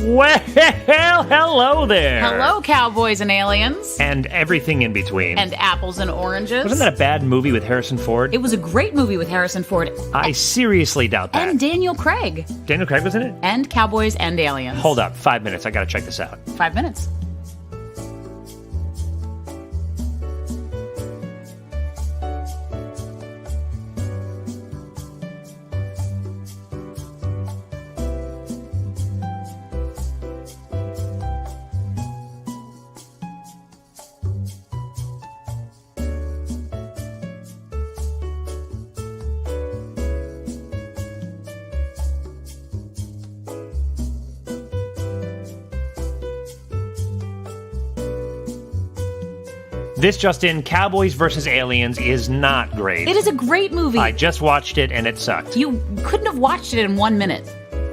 Well, hello there. Hello, cowboys and aliens. And everything in between. And apples and oranges. Wasn't that a bad movie with Harrison Ford? It was a great movie with Harrison Ford. I seriously doubt that. And Daniel Craig. Daniel Craig was in it? And cowboys and aliens. Hold up, 5 minutes. I gotta check this out. 5 minutes. This just in, Cowboys vs. Aliens is not great. It is a great movie. I just watched it and it sucked. You couldn't have watched it in 1 minute.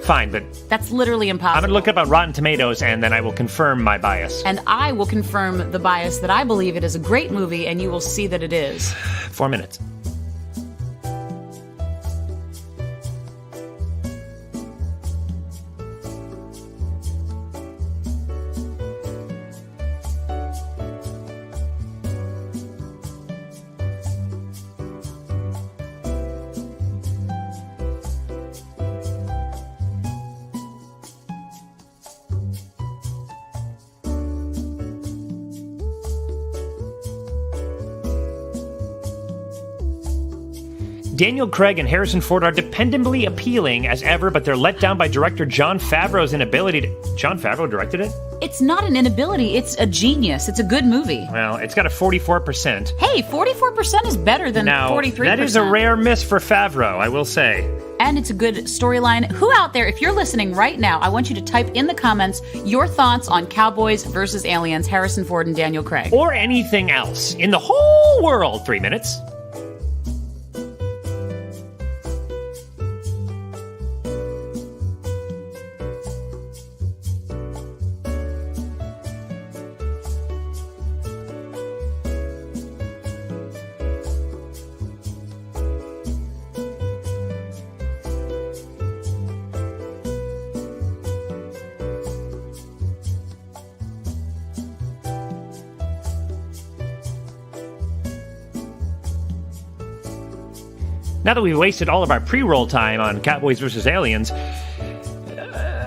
Fine, but that's literally impossible. I'm going to look up on Rotten Tomatoes and then I will confirm my bias. And I will confirm the bias that I believe it is a great movie, and you will see that it is. 4 minutes. Daniel Craig and Harrison Ford are dependably appealing as ever, but they're let down by director Jon Favreau's inability to... Jon Favreau directed it? It's not an inability, it's a genius. It's a good movie. Well, it's got a 44%. Hey, 44% is better than 43%. That is a rare miss for Favreau, I will say. And it's a good storyline. Who out there, if you're listening right now, I want you to type in the comments your thoughts on Cowboys vs. Aliens, Harrison Ford and Daniel Craig. Or anything else in the whole world. 3 minutes. Now that we've wasted all of our pre-roll time on Cowboys vs. Aliens,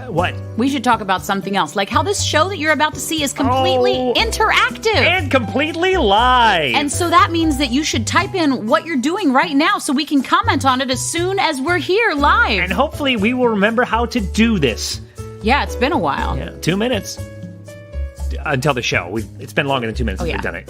what? We should talk about something else, like how this show that you're about to see is completely interactive. And completely live. And so that means that you should type in what you're doing right now so we can comment on it as soon as we're here live. And hopefully we will remember how to do this. Yeah, it's been a while. Yeah, 2 minutes. Until the show. It's been longer than 2 minutes since we've done it.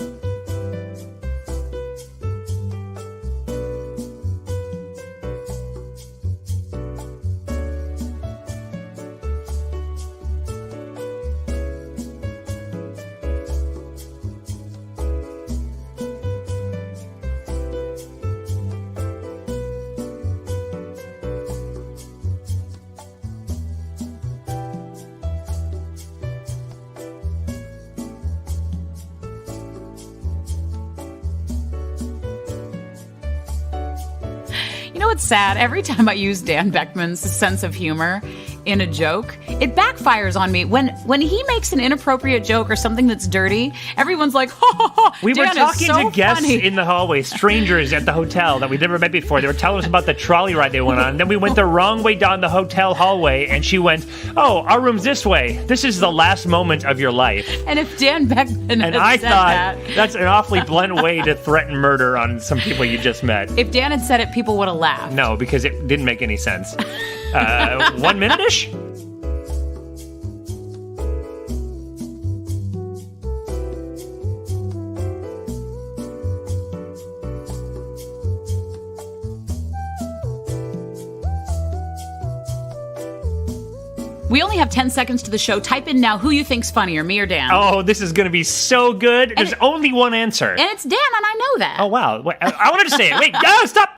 You know what's sad? Every time I use Dan Beckman's sense of humor in a joke, it backfires on me. When he makes an inappropriate joke or something that's dirty, everyone's like, ha ha ha. We Dan were talking so to guests funny. in the hallway, strangers at the hotel that we'd never met before. They were telling us about the trolley ride they went on. Then we went the wrong way down the hotel hallway, and she went, "Oh, our room's this way. This is the last moment of your life." And if Dan Beckman and had I said thought that's an awfully blunt way to threaten murder on some people you just met. If Dan had said it, people would have laughed. No, because it didn't make any sense. 1 minute-ish? We only have 10 seconds to the show. Type in now who you think's funnier, me or Dan. Oh, this is going to be so good. There's only one answer. And it's Dan, and I know that. Oh, wow. Wait, I wanted to say it. Wait, no, stop.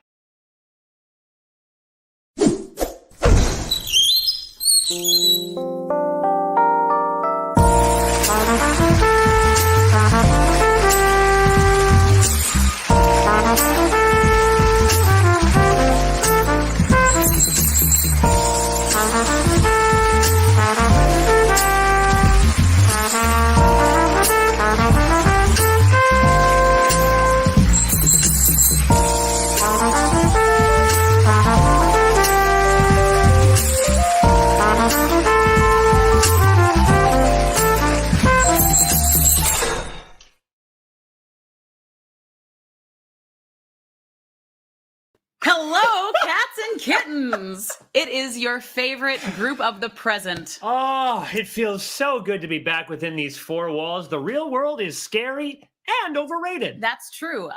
Hello, cats and kittens. It is your favorite group of the present. Oh, it feels so good to be back within these four walls. The real world is scary and overrated. That's true.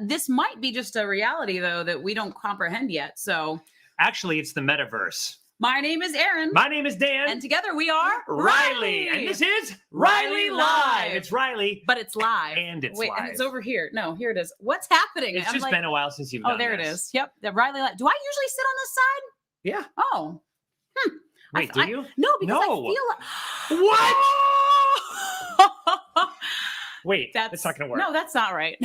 This might be just a reality, though, that we don't comprehend yet. So, actually, it's the metaverse. My name is Aaron. My name is Dan. And together we are Riley. And this is rileyLive. It's Riley. But it's live. And it's Wait, live. and it's over here. No, here it is. What's happening? It's just been a while since you've done there this. it is. Yep. The rileyLive. Do I usually sit on this side? Yeah. Oh. Wait, do you? No, because I feel like... What? Wait, that's not going to work. No, that's not right.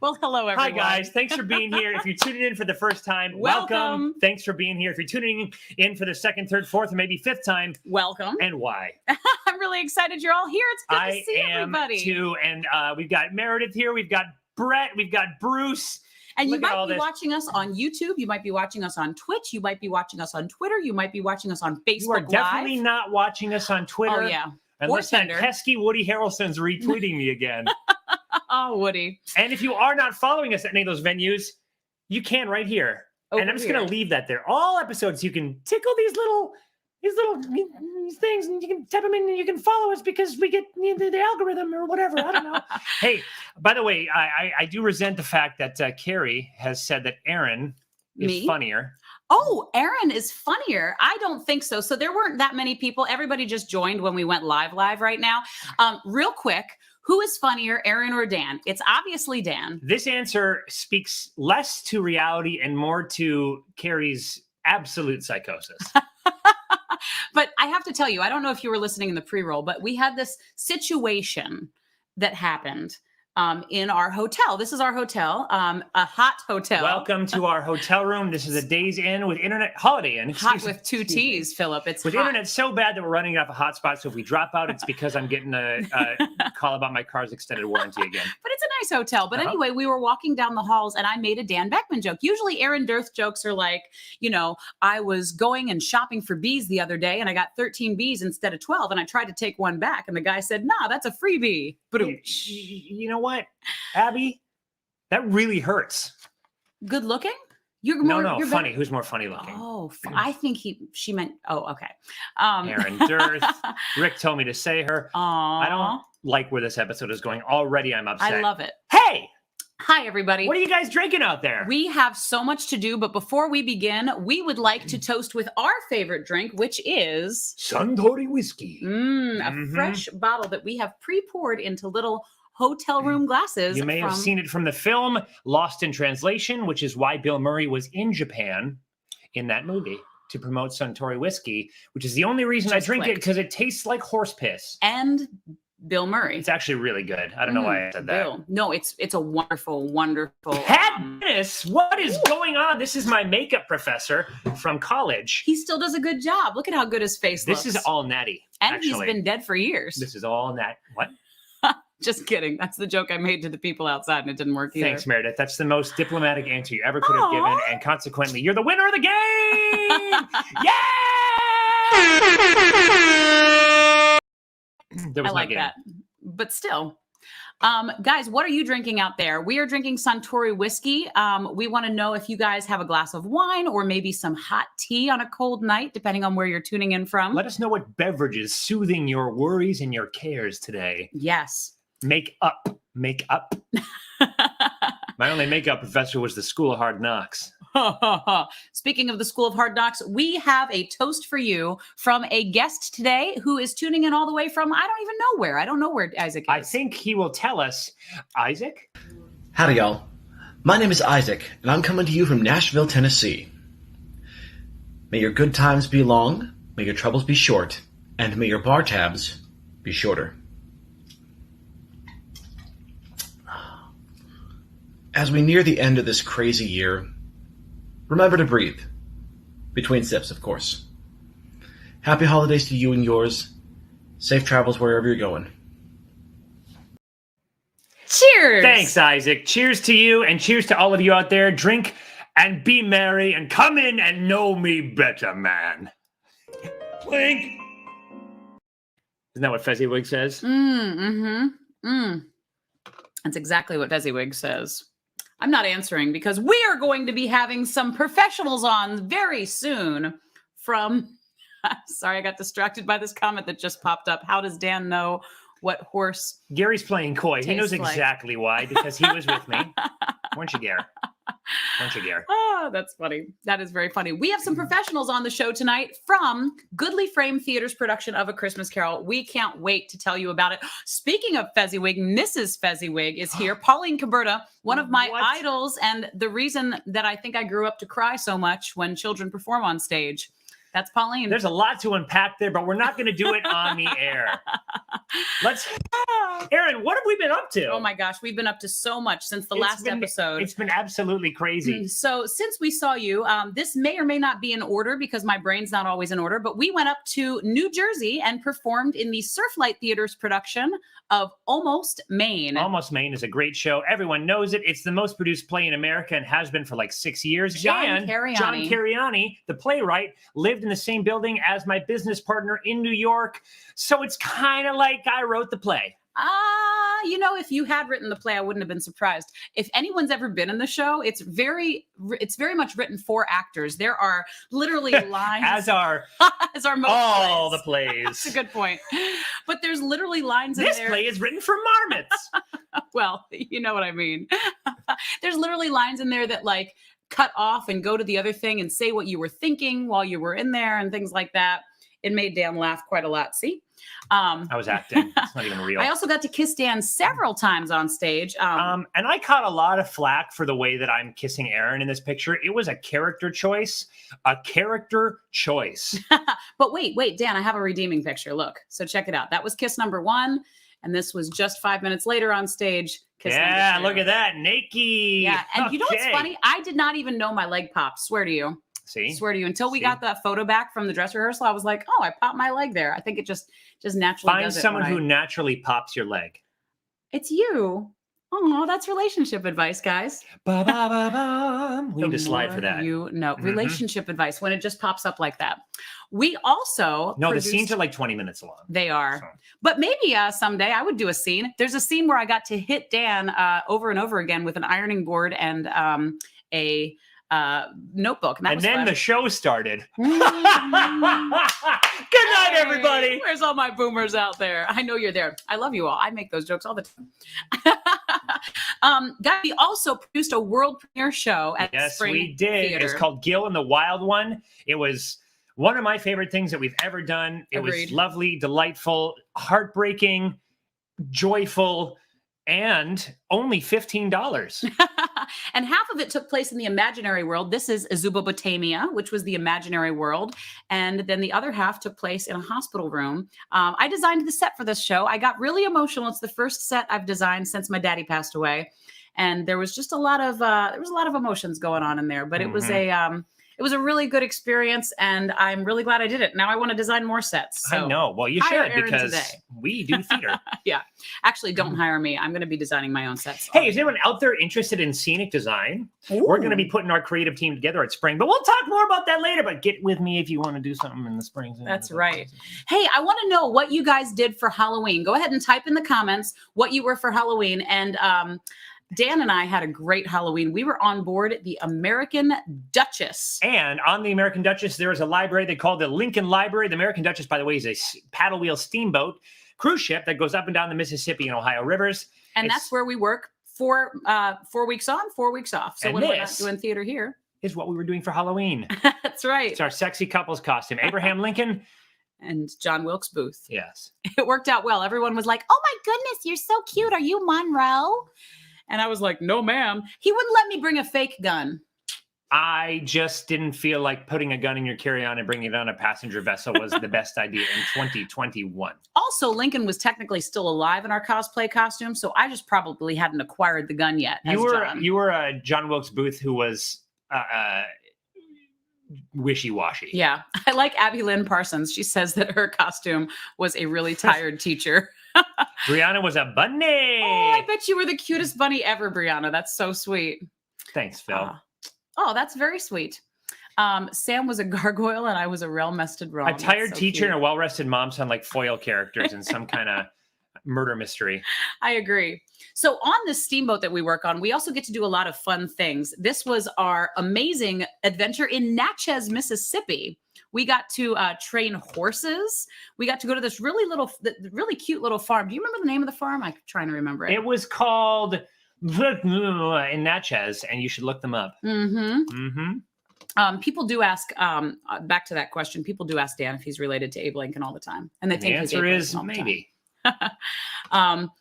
Well, hello, everyone. Hi, guys. Thanks for being here. If you're tuning in for the first time, welcome. Thanks for being here. If you're tuning in for the second, third, fourth, or maybe fifth time, welcome. And why? I'm really excited you're all here. It's good to see everybody. I am too. And we've got Meredith here. We've got Brett. We've got Bruce. And you might be watching us on YouTube. You might be watching us on Twitch. You might be watching us on Twitter. You might be watching us on Facebook You are definitely not watching us on Twitter. Oh, yeah. Unless that pesky Woody Harrelson's retweeting me again. Oh, Woody. And if you are not following us at any of those venues, you can right here. And I'm just going to leave that there. All episodes, you can tickle these little things, and you can type them in, and you can follow us because we get the algorithm or whatever. I don't know. Hey, by the way, I do resent the fact that Carrie has said that Aaron is funnier. Oh, Aaron is funnier. I don't think so. So there weren't that many people. Everybody just joined when we went live right now. Real quick, who is funnier, Aaron or Dan? It's obviously Dan. This answer speaks less to reality and more to Carrie's absolute psychosis. But I have to tell you, I don't know if you were listening in the pre-roll, but we had this situation that happened in our hotel. This is our hotel, a hot hotel. Welcome to our hotel room. This is a Days Inn with internet, Holiday Inn. Hot with two T's, Philip. It's with hot. internet so bad that we're running off a hotspot. So if we drop out, it's because I'm getting a call about my car's extended warranty again. But it's a nice hotel. But anyway, we were walking down the halls and I made a Dan Beckman joke. Usually Aaron Dirth jokes are like, I was going and shopping for bees the other day and I got 13 bees instead of 12 and I tried to take one back and the guy said, nah, that's a freebie. You know what, Abby? That really hurts. Good looking? You're funny. Who's more funny looking? Oh, I think she meant. Oh, okay. Aaron Dirth. Rick told me to say her. Aww. I don't like where this episode is going. Already, I'm upset. I love it. Hey. Hi, everybody. What are you guys drinking out there? We have so much to do, but before we begin, we would like to toast with our favorite drink, which is Suntory whiskey. A fresh bottle that we have pre-poured into little hotel room glasses. You may have seen it from the film Lost in Translation, which is why Bill Murray was in Japan in that movie to promote Suntory whiskey, which is the only reason I drink it, because it tastes like horse piss. And Bill Murray. It's actually really good. I don't know why I said that. Bill. No, it's a wonderful, wonderful. Katniss, what is going on? This is my makeup professor from college. He still does a good job. Look at how good his face looks. This is all natty. And actually. He's been dead for years. This is all nat. What? Just kidding. That's the joke I made to the people outside and it didn't work either. Thanks, Meredith. That's the most diplomatic answer you ever could have given. And consequently, you're the winner of the game! Yeah! I like that. But still. Guys, what are you drinking out there? We are drinking Suntory whiskey. We want to know if you guys have a glass of wine or maybe some hot tea on a cold night, depending on where you're tuning in from. Let us know what beverage is soothing your worries and your cares today. Yes. Make up. My only makeup professor was the School of Hard Knocks. Speaking of the School of Hard Knocks, we have a toast for you from a guest today who is tuning in all the way from, I don't even know where. I don't know where Isaac is. I think he will tell us. Isaac? Howdy, y'all. My name is Isaac, and I'm coming to you from Nashville, Tennessee. May your good times be long, may your troubles be short, and may your bar tabs be shorter. As we near the end of this crazy year, remember to breathe. Between sips, of course. Happy holidays to you and yours. Safe travels wherever you're going. Cheers! Thanks, Isaac. Cheers to you, and cheers to all of you out there. Drink and be merry, and come in and know me better, man. Clink! Isn't that what Fezziwig says? That's exactly what Fezziwig says. I'm not answering because we are going to be having some professionals on very soon from, sorry, I got distracted by this comment that just popped up. How does Dan know what horse? Gary's playing coy. He knows Tastes like. exactly why, because he was with me. Weren't you, Gary? Weren't you, Gary? Oh, that's funny. That is very funny. We have some professionals on the show tonight from Goodly Frame Theater's production of A Christmas Carol. We can't wait to tell you about it. Speaking of Fezziwig, Mrs. Fezziwig is here. Kaitlyne Colbert, one of my idols, and the reason that I think I grew up to cry so much when children perform on stage. That's Kaitlyne. There's a lot to unpack there, but we're not going to do it on the air. Erin, what have we been up to? Oh my gosh, we've been up to so much since the last episode. It's been absolutely crazy. So since we saw you, this may or may not be in order because my brain's not always in order, but we went up to New Jersey and performed in the Surflight Theater's production of Almost Maine. Almost Maine is a great show. Everyone knows it. It's the most produced play in America and has been for like 6 years. John Cariani, the playwright, lived in the same building as my business partner in New York. So it's kind of like I wrote the play. If you had written the play, I wouldn't have been surprised. If anyone's ever been in the show, it's very much written for actors. There are literally lines as are most all plays. The plays. That's a good point. But there's literally lines in there. This play is written for marmots. Well, you know what I mean. There's literally lines in there that like cut off and go to the other thing and say what you were thinking while you were in there and things like that. It made Dan laugh quite a lot. See? I was acting. It's not even real. I also got to kiss Dan several times on stage. And I caught a lot of flack for the way that I'm kissing Erin in this picture. It was a character choice. But wait, Dan, I have a redeeming picture. Look. So check it out. That was kiss number 1. And this was just 5 minutes later on stage. Kiss number 2. Look at that. Naked. Yeah. And you know what's funny? I did not even know my leg popped. Swear to you. See? Swear to you. Until we got that photo back from the dress rehearsal, I was like, oh, I popped my leg there. I think it just naturally does it. Find someone who naturally pops your leg. It's you. Oh, that's relationship advice, guys. Ba, ba, ba, ba. We need to slide for that. Relationship advice when it just pops up like that. We also the scenes are like 20 minutes long. They are. So. But maybe someday I would do a scene. There's a scene where I got to hit Dan over and over again with an ironing board and a notebook. And then the show started. Good night, everybody. Where's all my boomers out there? I know you're there. I love you all. I make those jokes all the time. Guys, we also produced a world premiere show at Spring we did. Theater. It's called Gil and the Wild One. It was one of my favorite things that we've ever done. It was lovely, delightful, heartbreaking, joyful, and only $15. And half of it took place in the imaginary world. This is Azubobotamia, which was the imaginary world. And then the other half took place in a hospital room. I designed the set for this show. I got really emotional. It's the first set I've designed since my daddy passed away. And there was just a lot of emotions going on in there. But it was it was a really good experience, and I'm really glad I did it. Now I want to design more sets. So I know. Well, you should, because we do theater. Yeah. Actually, don't hire me. I'm going to be designing my own sets. Hey, is anyone out there interested in scenic design? Ooh. We're going to be putting our creative team together at Spring, but we'll talk more about that later. But get with me if you want to do something in the spring. That's right. Hey, I want to know what you guys did for Halloween. Go ahead and type in the comments what you were for Halloween. And Dan and I had a great Halloween. We were on board the American Duchess. And on the American Duchess, there is a library they call the Lincoln Library. The American Duchess, by the way, is a paddle wheel steamboat cruise ship that goes up and down the Mississippi and Ohio rivers. And that's where we work 4 weeks on, 4 weeks off. So when we're not doing theater here. Is what we were doing for Halloween. That's right. It's our sexy couples costume. Abraham Lincoln. And John Wilkes Booth. Yes. It worked out well. Everyone was like, oh my goodness, you're so cute. Are you Monroe? And I was like, no, ma'am. He wouldn't let me bring a fake gun. I just didn't feel like putting a gun in your carry-on and bringing it on a passenger vessel was the best idea in 2021. Also, Lincoln was technically still alive in our cosplay costume, so I just probably hadn't acquired the gun yet. You were a John Wilkes Booth who was wishy-washy. Yeah. I like Abby Lynn Parsons. She says that her costume was a really tired teacher. Brianna was a bunny. Oh, I bet you were the cutest bunny ever, Brianna. That's so sweet. Thanks, Phil. Oh, that's very sweet. Sam was a gargoyle and I was a real-mested rom. A tired teacher and a well-rested mom sound like foil characters in some kind of murder mystery. I agree. So on this steamboat that we work on, we also get to do a lot of fun things. This was our amazing adventure in Natchez, Mississippi. We got to train horses. We got to go to this really cute little farm. Do you remember the name of the farm? I'm trying to remember it. It was called in Natchez, and you should look them up. People do ask, back to that question, people do ask Dan if he's related to Abe Lincoln all the time. And they think the answer is maybe.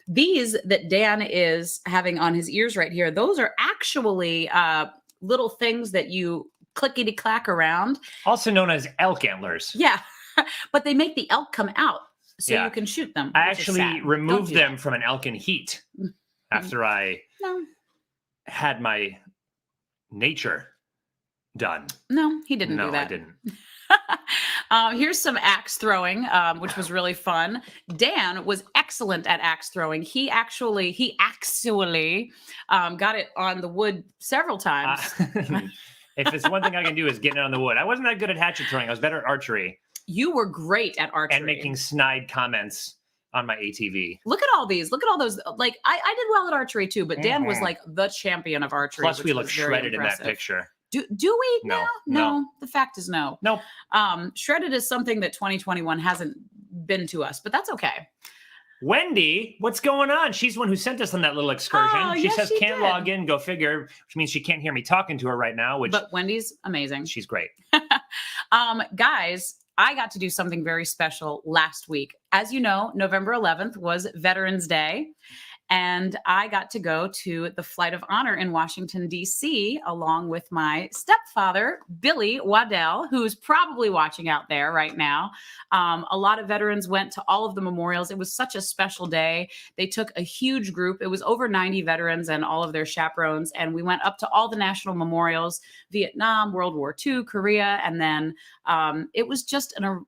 These that Dan is having on his ears right here, those are actually little things that you clickety-clack around. Also known as elk antlers. Yeah, but they make the elk come out so you can shoot them. I actually removed them from an elk in heat after I had my nature done. No, he didn't do that. No, I didn't. Here's some axe throwing, which was really fun. Dan was excellent at axe throwing. He actually got it on the wood several times. If it's one thing I can do is getting it on the wood. I wasn't that good at hatchet throwing. I was better at archery. You were great at archery. And making snide comments on my ATV. Look at all these. Look at all those. Like, I did well at archery too, but Dan was like the champion of archery. Plus, we look shredded in that picture. Do we now? No. The fact is no. Nope. Shredded is something that 2021 hasn't been to us, but that's okay. Wendy, what's going on? She's the one who sent us on that little excursion. She says can't log in, go figure, which means she can't hear me talking to her right now. But Wendy's amazing. She's great. Guys, I got to do something very special last week. As you know, November 11th was Veterans Day. And I got to go to the Flight of Honor in Washington, D.C., along with my stepfather, Billy Waddell, who's probably watching out there right now. A lot of veterans went to all of the memorials. It was such a special day. They took a huge group. It was over 90 veterans and all of their chaperones. And we went up to all the national memorials, Vietnam, World War II, Korea. And then it was just an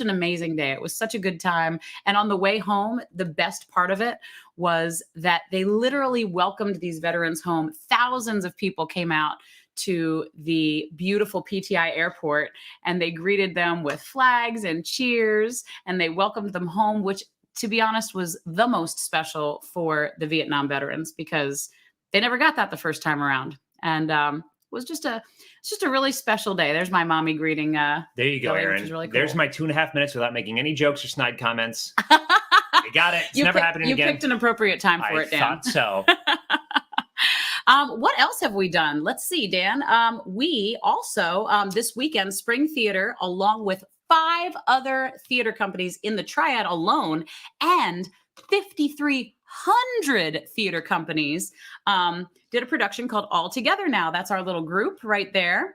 amazing day. It was such a good time. And on the way home, the best part of it was that they literally welcomed these veterans home. Thousands of people came out to the beautiful PTI airport and they greeted them with flags and cheers and they welcomed them home, which, to be honest, was the most special for the Vietnam veterans because they never got that the first time around. And it was just a really special day. There's my mommy greeting. There you go, Aaron. Really cool. There's my 2.5 minutes without making any jokes or snide comments. You got it. It's never happening again. You picked an appropriate time for it, Dan. I thought so. What else have we done? Let's see, Dan. We also, this weekend, Spring Theater, along with 5 other theater companies in the Triad alone, and 5,300 theater companies, did a production called All Together Now. That's our little group right there.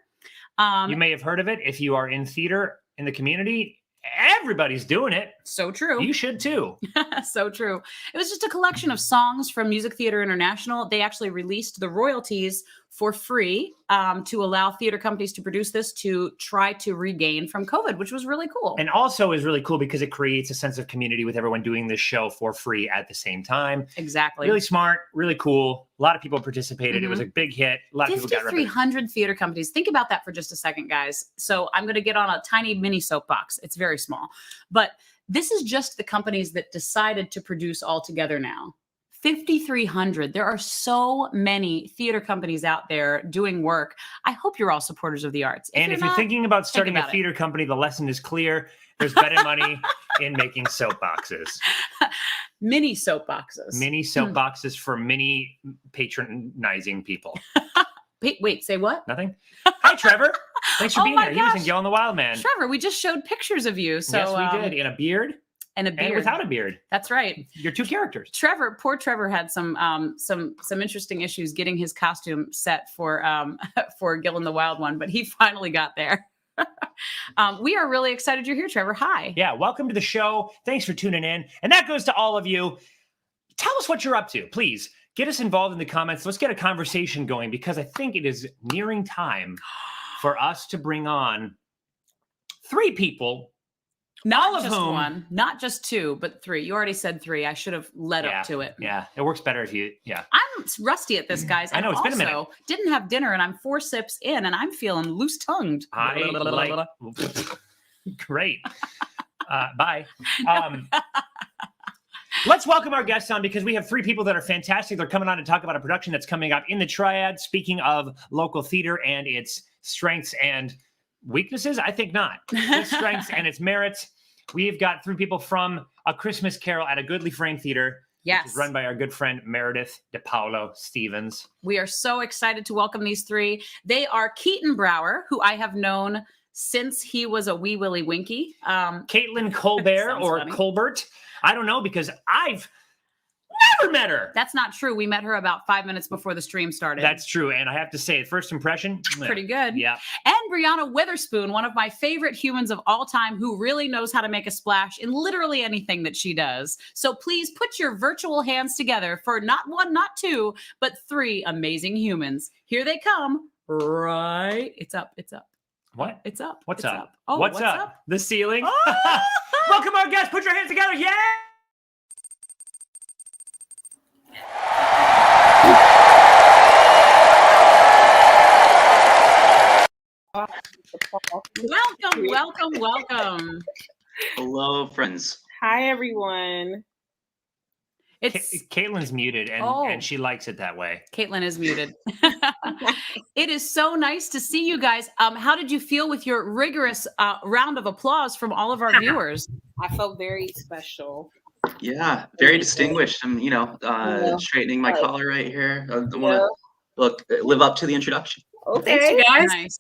You may have heard of it. If you are in theater in the community, everybody's doing it. So true. You should too. So true. It was just a collection of songs from Music Theater International. They actually released the royalties for free to allow theater companies to produce this to try to regain from COVID, which was really cool. And also is really cool because it creates a sense of community with everyone doing this show for free at the same time. Exactly. Really smart, really cool. A lot of people participated. It was a big hit. A lot of people got represented. 5,300 theater companies. Think about that for just a second, guys. So I'm going to get on a tiny mini soapbox. It's very small. But this is just the companies that decided to produce All Together Now. 5,300. There are so many theater companies out there doing work. I hope you're all supporters of the arts. If you're thinking about starting a theater company, the lesson is clear. There's better money in making soapboxes. Mini soapboxes. Mini soapboxes for mini patronizing people. Wait, say what? Nothing? Hi, Trevor. Thanks for being here. You was in Yell and the Wild Man. Trevor, we just showed pictures of you. So, yes, we did. In a beard. And a beard. And without a beard. That's right. You're 2 characters. Poor Trevor had some interesting issues getting his costume set for Gil and the Wild One, but he finally got there. We are really excited you're here, Trevor. Hi. Yeah, welcome to the show. Thanks for tuning in. And that goes to all of you. Tell us what you're up to, please. Get us involved in the comments. Let's get a conversation going because I think it is nearing time for us to bring on 3 people. Not just one, not just 2, but 3. You already said 3. I should have led up to it. Yeah, it works better if you, I'm rusty at this, guys. I know, it's been a minute. Didn't have dinner, and I'm 4 sips in, and I'm feeling loose-tongued. Great. Bye. Let's welcome our guests on because we have three people that are fantastic. They're coming on to talk about a production that's coming up in the Triad. Speaking of local theater and its strengths and weaknesses, I think not. Its strengths and its merits. We've got three people from A Christmas Carol at a Goodly Frame Theater. Yes. Which is run by our good friend Meredith DePaulo Stevens. We are so excited to welcome these three. They are Keaton Brower, who I have known since he was a wee willy winky. Kaitlyne Colbert or funny. Colbert. I don't know because I've never met her. That's not true. We met her about 5 minutes before the stream started. That's true. And I have to say, first impression, pretty good. Yeah. And Brianna Witherspoon, one of my favorite humans of all time, who really knows how to make a splash in literally anything that she does. So please put your virtual hands together for not one, not two, but three amazing humans. Here they come. Right. It's up. It's up. What? It's up. What's it's up? Oh, what's up? The ceiling. Oh! Welcome our guests. Put your hands together. Yeah. Welcome. Hello, friends. Hi, everyone. Caitlin's muted, and she likes it that way. Kaitlyne is muted. It is so nice to see you guys. How did you feel with your rigorous round of applause from all of our viewers? I felt very special. Yeah, very distinguished. I'm, straightening my collar right here. I want to live up to the introduction. Okay, thanks, you guys. Nice.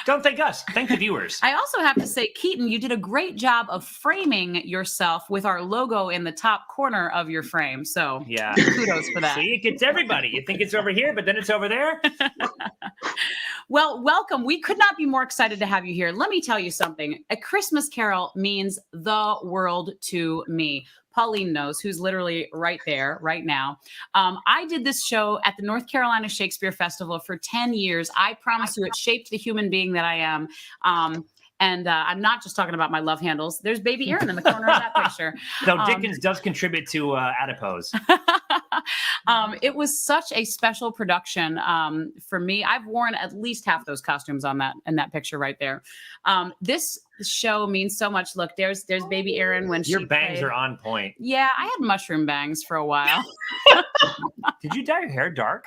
Don't thank us. Thank the viewers. I also have to say, Keaton, you did a great job of framing yourself with our logo in the top corner of your frame. So yeah, kudos for that. See, it gets everybody. You think it's over here, but then it's over there. Well, welcome. We could not be more excited to have you here. Let me tell you something. A Christmas Carol means the world to me. Pauline knows, who's literally right there right now. I did this show at the North Carolina Shakespeare Festival for 10 years. I promise you it shaped the human being that I am. And I'm not just talking about my love handles. There's baby Aaron in the corner of that picture. Though Dickens does contribute to adipose. It was such a special production for me. I've worn at least half those costumes on that picture right there. This show means so much. Look, there's baby Aaron when your bangs are on point. Yeah, I had mushroom bangs for a while. Did you dye your hair dark?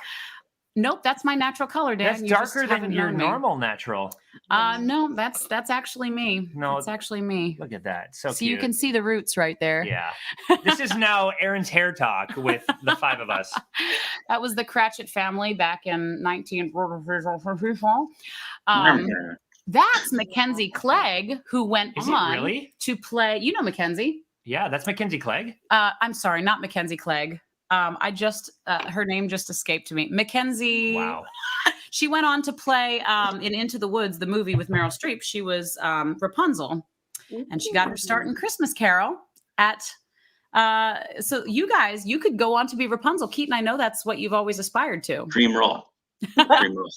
Nope, that's my natural color, Dan. That's darker than your normal natural. No, that's actually me. No, it's actually me. Look at that. So cute. You can see the roots right there. Yeah. This is now Aaron's hair talk with the five of us. That was the Cratchit family back in 19. That's Mackenzie Clegg, who went on to play. You know Mackenzie. Yeah, that's Mackenzie Clegg. I'm sorry, not Mackenzie Clegg. Her name just escaped me. Mackenzie. Wow. She went on to play in Into the Woods, the movie with Meryl Streep. She was Rapunzel, and she got her start in Christmas Carol at. So you guys, you could go on to be Rapunzel. Keaton, I know that's what you've always aspired to. Dream role. Dream role.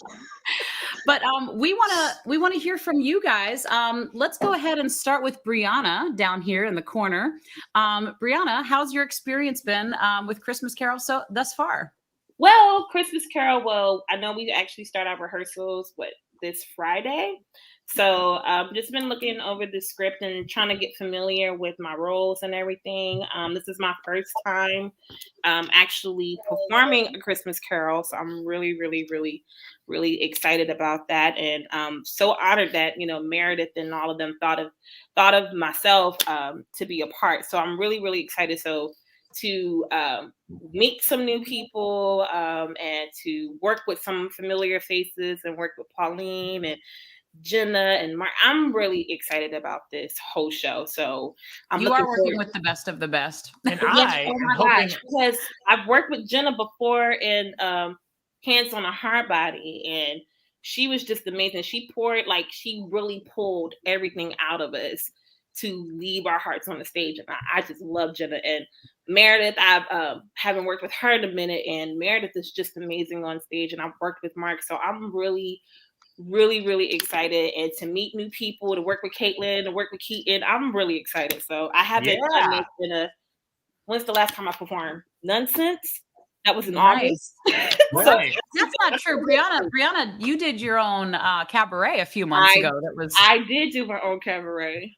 But we want to hear from you guys. Let's go ahead and start with Brianna down here in the corner. Brianna, how's your experience been with Christmas Carol thus far? Well, Christmas Carol. Well, I know we actually start our rehearsals this Friday. So I've just been looking over the script and trying to get familiar with my roles and everything. This is my first time actually performing A Christmas Carol. So I'm really, really, really, really excited about that. And so honored that, Meredith and all of them thought of myself to be a part. So I'm really, really excited. So to meet some new people and to work with some familiar faces and work with Pauline and Jenna and Mark. I'm really excited about this whole show. So you are working with the best of the best. And because I've worked with Jenna before in Hands on a Hard Body, and she was just amazing. She really pulled everything out of us to leave our hearts on the stage. And I just love Jenna. And Meredith, I haven't worked with her in a minute, and Meredith is just amazing on stage. And I've worked with Mark, so I'm really, really, really excited. And to meet new people, to work with Kaitlyne, to work with Keaton, I'm really excited. So I haven't done this when's the last time I performed? None since. That was in August. So, that's not true. Brianna, you did your own cabaret a few months ago. I did do my own cabaret.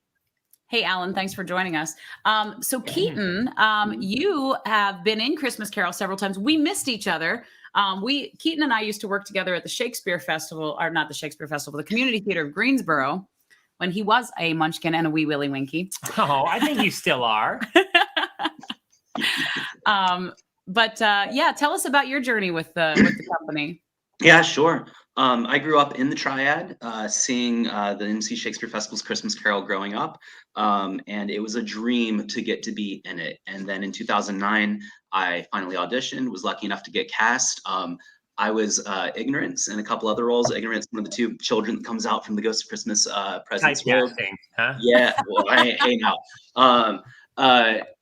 Hey, Alan, thanks for joining us. So Keaton, you have been in Christmas Carol several times. We missed each other. Keaton and I used to work together at the Shakespeare Festival, or not the Shakespeare Festival, the Community Theater of Greensboro, when he was a munchkin and a wee Willy Winky. Oh, I think you still are. Yeah, tell us about your journey with the company. Yeah, sure. I grew up in the Triad, seeing the MC Shakespeare Festival's Christmas Carol growing up, and it was a dream to get to be in it. And then in 2009, I finally auditioned, was lucky enough to get cast. I was Ignorance and a couple other roles. Ignorance, one of the two children that comes out from the Ghost of Christmas Presents world. Huh? Yeah, well, hey now.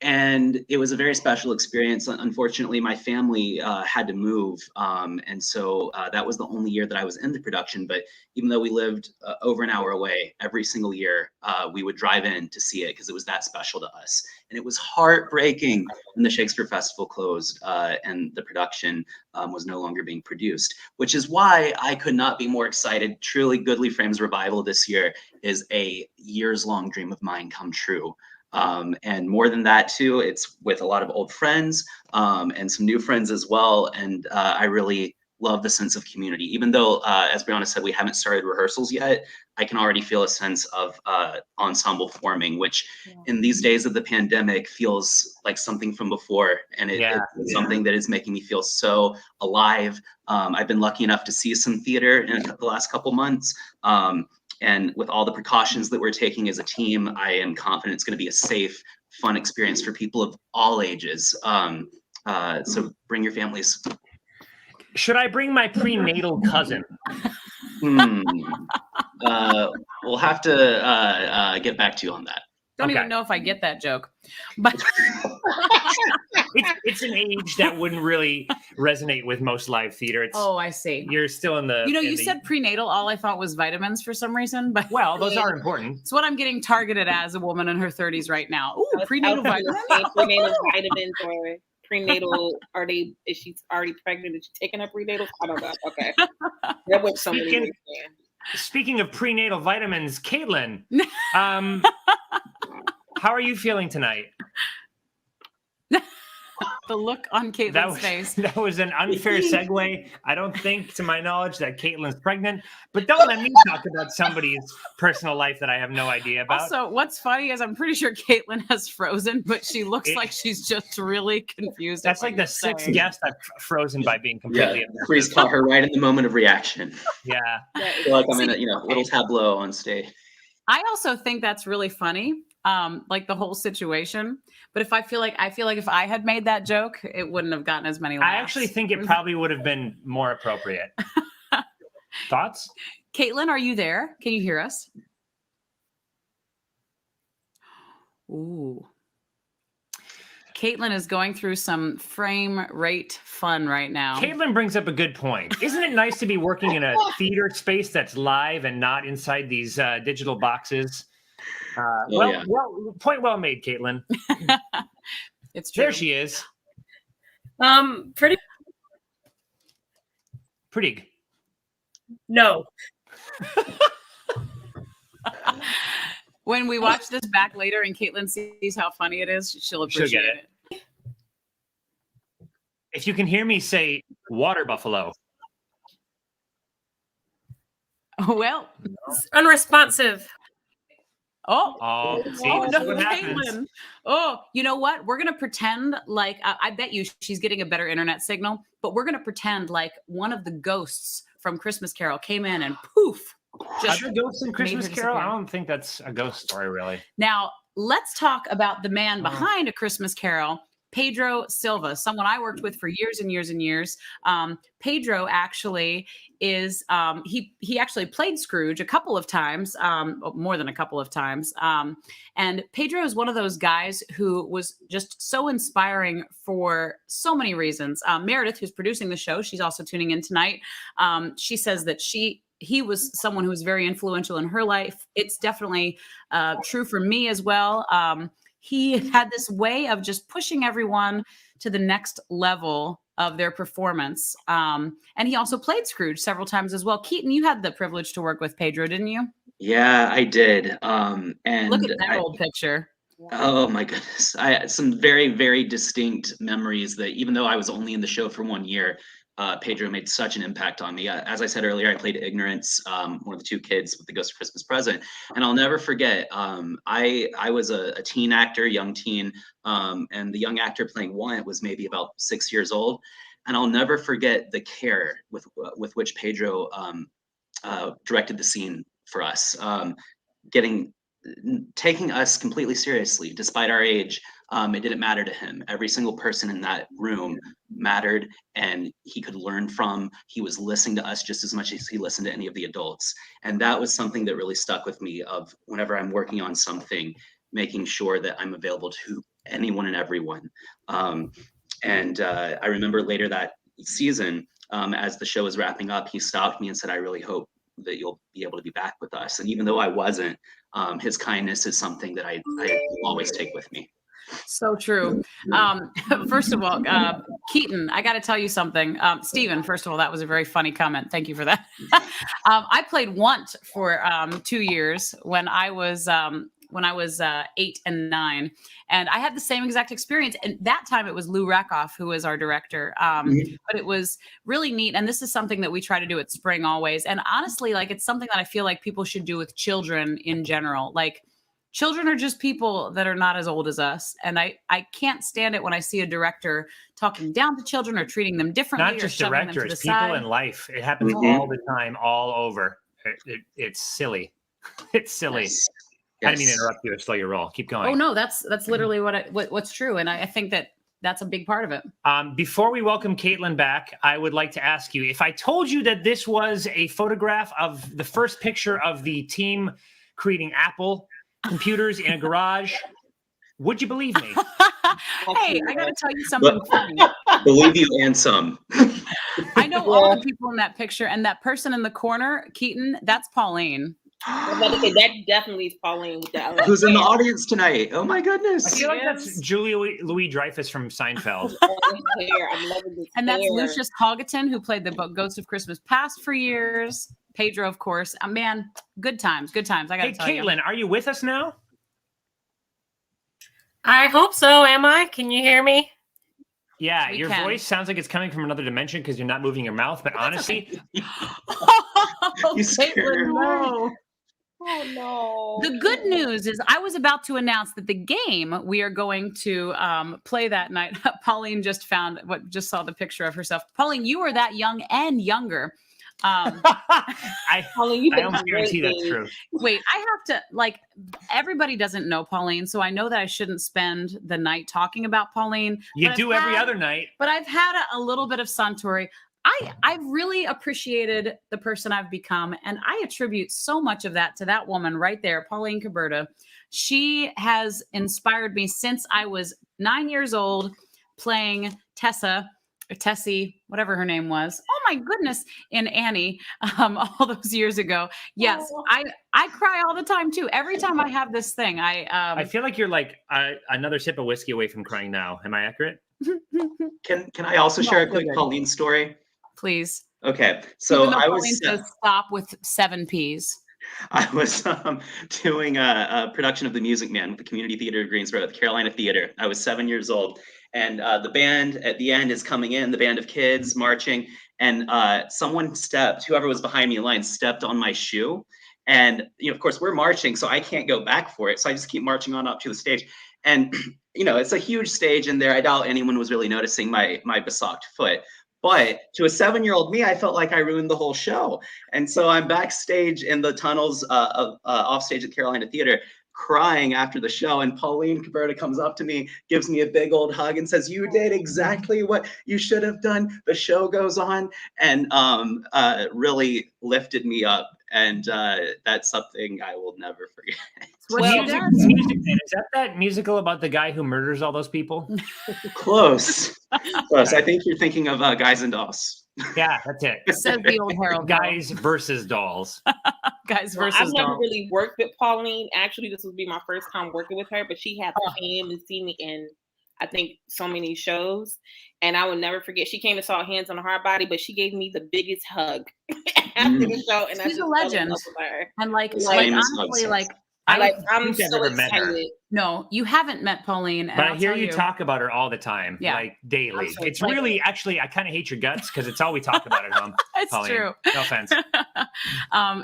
And it was a very special experience. Unfortunately, my family had to move. And so that was the only year that I was in the production. But even though we lived over an hour away, every single year we would drive in to see it because it was that special to us. And it was heartbreaking when the Shakespeare Festival closed and the production was no longer being produced, which is why I could not be more excited. Truly, Goodly Frames Revival this year is a years-long dream of mine come true. And more than that too, it's with a lot of old friends and some new friends as well. And I really love the sense of community. Even though, as Brianna said, we haven't started rehearsals yet, I can already feel a sense of ensemble forming, which in these days of the pandemic feels like something from before. And it's something that is making me feel so alive. I've been lucky enough to see some theater in the last couple months. And with all the precautions that we're taking as a team, I am confident it's going to be a safe, fun experience for people of all ages. So bring your families. Should I bring my prenatal cousin? We'll have to get back to you on that. Don't even know if I get that joke, but it's an age that wouldn't really resonate with most live theater. I see. You're still in the. You said prenatal. All I thought was vitamins for some reason, but well, those are important. It's what I'm getting targeted as a woman in her 30s right now. Ooh, prenatal vitamins. Prenatal vitamins or prenatal. Is she already pregnant? Is she taking a prenatal? I don't know. Okay. That was somebody. Speaking of prenatal vitamins, Kaitlyne, how are you feeling tonight? The look on Caitlin's face. That was an unfair segue. I don't think, to my knowledge, that Caitlin's pregnant. But don't let me talk about somebody's personal life that I have no idea about. Also, what's funny is I'm pretty sure Kaitlyne has frozen, but she looks like she's just really confused. That's like the sixth guest I've frozen by being completely. Freeze caught her right in the moment of reaction. Yeah. I feel like I'm in a little tableau on stage. I also think that's really funny. Like the whole situation. But I feel like if I had made that joke, it wouldn't have gotten as many laughs. I actually think it probably would have been more appropriate. Thoughts? Kaitlyne, are you there? Can you hear us? Ooh. Kaitlyne is going through some frame rate fun right now. Kaitlyne brings up a good point. Isn't it nice to be working in a theater space that's live and not inside these digital boxes? Point well made, Kaitlyne. It's true. There she is. Pretty. No. When we watch this back later and Kaitlyne sees how funny it is, she'll appreciate it. If you can hear me say water buffalo. Well, it's unresponsive. No, Kaitlyne. Oh, you know what? We're going to pretend like, I bet you she's getting a better internet signal, but we're going to pretend like one of the ghosts from Christmas Carol came in and poof. Are there ghosts in Christmas Carol? I don't think that's a ghost story, really. Now, let's talk about the man behind A Christmas Carol, Pedro Silva, someone I worked with for years and years and years. Pedro actually is, he actually played Scrooge a couple of times, more than a couple of times. And Pedro is one of those guys who was just so inspiring for so many reasons. Meredith, who's producing the show, she's also tuning in tonight. She says that he was someone who was very influential in her life. It's definitely true for me as well. He had this way of just pushing everyone to the next level of their performance. And he also played Scrooge several times as well. Keaton, you had the privilege to work with Pedro, didn't you? Yeah, I did. Look at that old picture. Oh my goodness. I had some very, very distinct memories that even though I was only in the show for 1 year, Pedro made such an impact on me. As I said earlier, I played Ignorance, one of the two kids with the Ghost of Christmas Present. And I'll never forget, I was a teen actor, young teen, and the young actor playing Wyatt was maybe about 6 years old. And I'll never forget the care with which Pedro directed the scene for us, taking us completely seriously despite our age. It didn't matter to him. Every single person in that room mattered, and he could learn from. He was listening to us just as much as he listened to any of the adults, and that was something that really stuck with me. Of whenever I'm working on something, making sure that I'm available to anyone and everyone. I remember later that season, as the show was wrapping up, he stopped me and said, "I really hope that you'll be able to be back with us." And even though I wasn't, his kindness is something that I will always take with me. So true. First of all, Keaton, I got to tell you something. Steven, first of all, that was a very funny comment. Thank you for that. I played Want for 2 years when I was 8 and 9, and I had the same exact experience. And that time it was Lou Rakoff who was our director. But it was really neat. And this is something that we try to do at Spring always. And honestly, like, it's something that I feel like people should do with children in general. Like, children are just people that are not as old as us. And I can't stand it when I see a director talking down to children or treating them differently. Not just or directors, them to the people side. in life. It happens all the time, all over. It's silly. It's silly. Yes. I didn't mean to interrupt you. It's still your role. Keep going. Oh no, that's literally what's true. And I think that's a big part of it. Before we welcome Kaitlyne back, I would like to ask you, if I told you that this was a photograph of the first picture of the team creating Apple computers in a garage, would you believe me? Hey, I got to tell you something funny. Believe you and some. I know all the people in that picture, and that person in the corner, Keaton, that's Pauline. That definitely is Pauline with that. Who's in the audience tonight? Oh my goodness. I feel like that's Julia Louis-Dreyfus from Seinfeld. I'm loving this And that's hair. Lucius Hoggeton, who played the Ghost of Christmas Past for years. Pedro, of course. Man, good times. I got to tell you. Kaitlyne, are you with us now? I hope so. Am I? Can you hear me? Yeah, We your can. voice sounds like it's coming from another dimension because you're not moving your mouth. But honestly, You Caitlin, scared no. Oh no. The good news is I was about to announce that the game we are going to play that night. Pauline just saw the picture of herself. Pauline, you are that young and younger. I Pauline, I almost guarantee that's true. Wait, I have to, everybody doesn't know Pauline, so I know that I shouldn't spend the night talking about Pauline. You but do every other night. But I've had a little bit of Suntory. I've really appreciated the person I've become, and I attribute so much of that to that woman right there, Kaitlyne Colbert. She has inspired me since I was 9 years old, playing Tessa, or Tessie, whatever her name was. Oh my goodness, in Annie, all those years ago. Yes, I cry all the time too. Every time I have this thing, I feel like you're like another sip of whiskey away from crying now. Am I accurate? Can I also share a quick Pauline story? Please. Okay, so Even though I Pauline was says stop with 7 P's. I was doing a production of The Music Man with the Community Theater of Greensboro at the Carolina Theater. I was 7 years old, and the band at the end is coming in, the band of kids marching, and whoever was behind me in line stepped on my shoe. And, of course, we're marching, so I can't go back for it. So I just keep marching on up to the stage. And, it's a huge stage in there. I doubt anyone was really noticing my besocked foot. But to a 7-year-old me, I felt like I ruined the whole show. And so I'm backstage in the tunnels offstage at Carolina Theater, crying after the show. And Kaitlyne Colbert comes up to me, gives me a big old hug and says, "You did exactly what you should have done. The show goes on," and really lifted me up. And that's something I will never forget. Music Man, is that musical about the guy who murders all those people? Close. I think you're thinking of Guys and Dolls. Yeah, that's it. Says the old Harold. Guys versus dolls. Guys Well, versus I've never dolls. really worked with Pauline. Actually, this would be my first time working with her, but she had came and seen me in, I think, so many shows. And I will never forget, she came and saw Hands on the Hard Body, but she gave me the biggest hug after the show, and I She's just a fell in legend. love with her. And like Famous honestly, hug like sex. I Like don't I'm think I've so ever met her. excited. no, you haven't met Pauline. And But I I'll hear tell you talk about her all the time, Yeah. like daily. I'm so It's excited. really, actually, I kind of hate your guts because it's all we talk about at home. It's Pauline. true. No offense.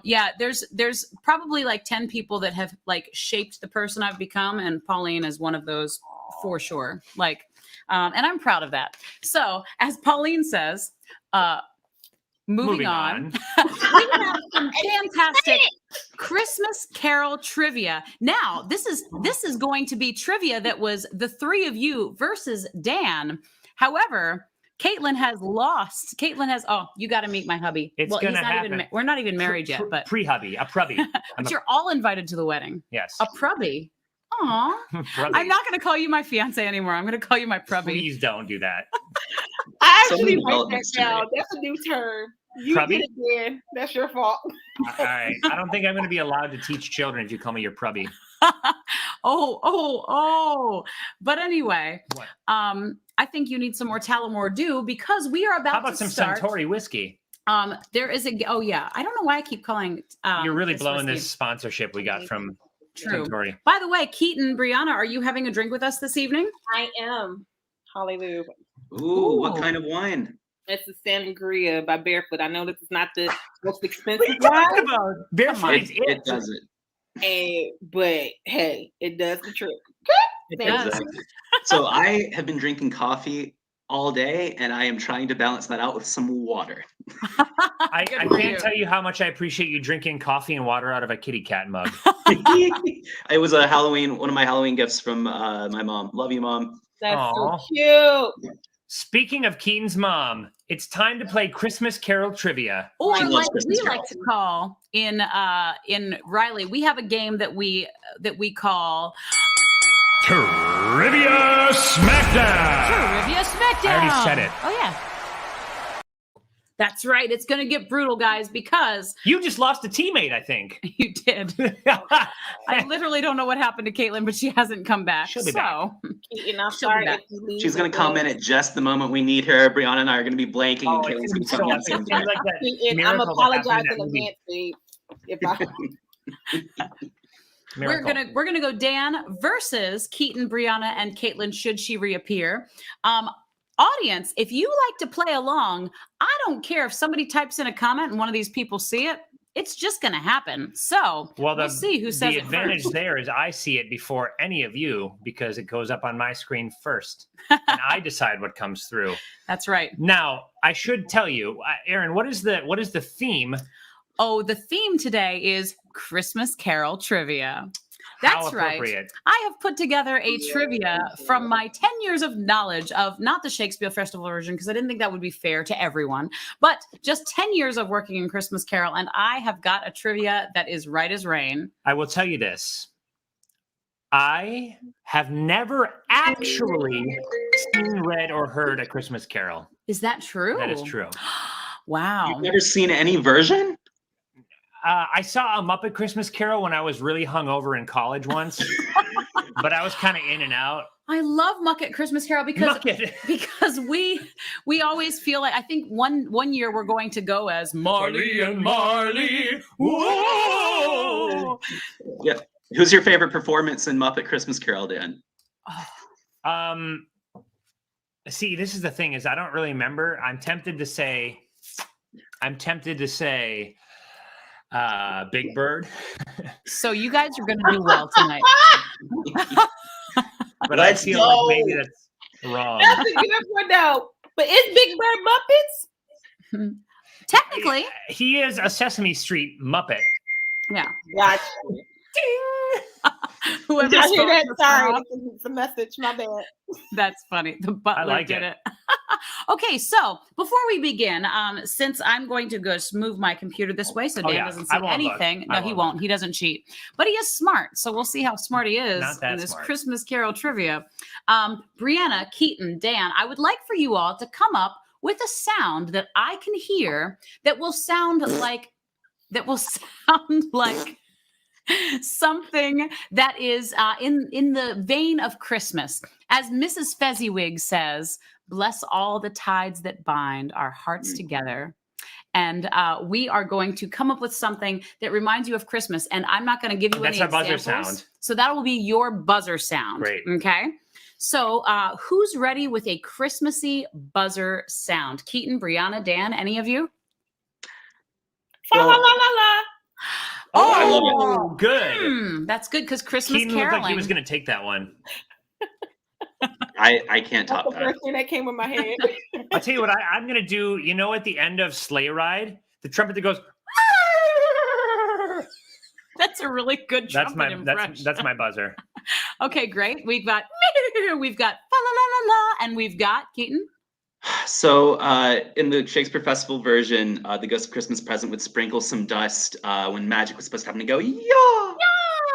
Yeah, there's probably like 10 people that have like shaped the person I've become, and Pauline is one of those for sure. Like, and I'm proud of that. So, as Pauline says, moving on. We have some fantastic Christmas Carol trivia. Now, this is going to be trivia that was the three of you versus Dan. However, Kaitlyne has lost. Kaitlyne has. Oh, you got to meet my hubby. It's he's gonna not even. happen. We're not even married yet, but Pre-hubby, a prubby. but you're all invited to the wedding. Yes. A prubby. Aw. Prubby. I'm not going to call you my fiance anymore. I'm going to call you my prubby. Please don't do that. I So actually many like that developments now. today. That's a new term. You Prubby? did it again. That's your fault. All right. I don't think I'm going to be allowed to teach children if you call me your prubby. oh. But anyway, What? I think you need some more Tullamore Dew because we are about How about to some start. Suntory whiskey? There is a. Oh yeah, I don't know why I keep calling. You're really this blowing whiskey. this sponsorship we got from True. Suntory. By the way, Keaton, Brianna, are you having a drink with us this evening? I am. Hallelujah. Ooh, what Ooh. kind of wine? It's a sangria by Barefoot. I know this is not the most expensive What are you talking wine, about? Barefoot is It does it. but hey, it does the trick. It Thank does. you. Exactly. So I have been drinking coffee all day, and I am trying to balance that out with some water. I Good for can't you. tell you how much I appreciate you drinking coffee and water out of a kitty cat mug. It was one of my Halloween gifts from my mom. Love you, Mom. That's Aw. so cute. Speaking of Keaton's mom, it's time to play Christmas Carol trivia. Or She loves like Christmas we like to call in Riley, we have a game that we call Trivia Smackdown. Trivia Smackdown. I already said it. Oh yeah. That's right. It's going to get brutal, guys, because You just lost a teammate, I think. you did. I literally don't know what happened to Kaitlyne, but she hasn't come back. She'll be back. Keaton, I'm She'll be sorry back. if you lose. She's going to your come in vote. at just the moment we need her. Brianna and I are going to be blanking, Oh, and it's Caitlin's gonna going be to so be epic. coming in. It's like that Keaton, I'm miracle that happened in apologizing that movie. in advance, if I Miracle. We're gonna go Dan versus Keaton, Brianna, and Kaitlyne should she reappear. Audience, if you like to play along, I don't care if somebody types in a comment and one of these people see it. It's just gonna happen. So Well, we'll see who says the it advantage first. there is I see it before any of you because it goes up on my screen first, and I decide what comes through. That's right. Now, I should tell you, Aaron, what is the theme? Oh, the theme today is Christmas Carol trivia. How That's right. appropriate. I have put together a trivia from my 10 years of knowledge of not the Shakespeare Festival version, because I didn't think that would be fair to everyone, but just 10 years of working in Christmas Carol. And I have got a trivia that is right as rain. I will tell you this. I have never actually seen, read, or heard a Christmas Carol. Is that true? That is true. Wow. You've never seen any version? I saw a Muppet Christmas Carol when I was really hungover in college once, but I was kind of in and out. I love Muppet Christmas Carol because Muppet. because we always feel like I think one year we're going to go as Marley and Marley. Whoa! Yeah. Who's your favorite performance in Muppet Christmas Carol, Dan? See, this is the thing is I don't really remember. I'm tempted to say Big Bird. So you guys are going to do well tonight. But Let's I feel go. like maybe that's wrong. That's a good one now. But is Big Bird Muppets? Technically, He is a Sesame Street Muppet. yeah. Gotcha. Whoever Did I hear spoke that? this Sorry, wrong. it's a message. My bad. That's funny. The butler like did it. it. Okay, so before we begin, since I'm going to just move my computer this way so Oh, Dan yeah. doesn't I see won't look. anything. I No, he won't won't. He doesn't cheat. But he is smart. So we'll see how smart he is Not that in this smart. Christmas Carol trivia. Brianna, Keaton, Dan, I would like for you all to come up with a sound that I can hear that will sound like something that is in the vein of Christmas. As Mrs. Fezziwig says, bless all the tides that bind our hearts together. And we are going to come up with something that reminds you of Christmas. And I'm not going to give you any examples. That's our buzzer sound. So that will be your buzzer sound. Great. Okay. So who's ready with a Christmassy buzzer sound? Keaton, Brianna, Dan, any of you? Fa la la la la. Oh, I love it. Good. That's good because Christmas Keaton caroling. looked like he was going to take that one. I can't That's top the that. first thing that came in my head. I'll tell you what I'm going to do. You know, at the end of Sleigh Ride, the trumpet that goes. That's a really good trumpet impression. That's my buzzer. Okay, great. We've got fa la la la la, and we've got Keaton. So in the Shakespeare Festival version, the Ghost of Christmas Present would sprinkle some dust when magic was supposed to happen to go, yeah!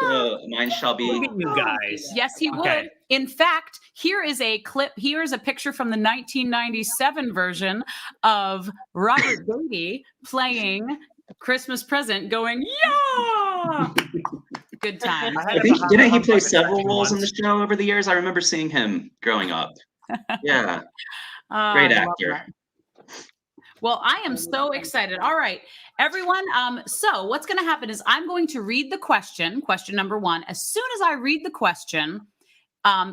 So mine shall be. Look at you guys. Yes, he Okay. would. In fact, here is a clip. Here is a picture from the 1997 version of Robert Beatty playing Christmas Present going, yeah! Good time. Didn't he play several roles in the show over the years? I remember seeing him growing up. Yeah. Great actor. Well, I am so excited. All right, everyone. So what's going to happen is I'm going to read the question number 1. As soon as I read the question,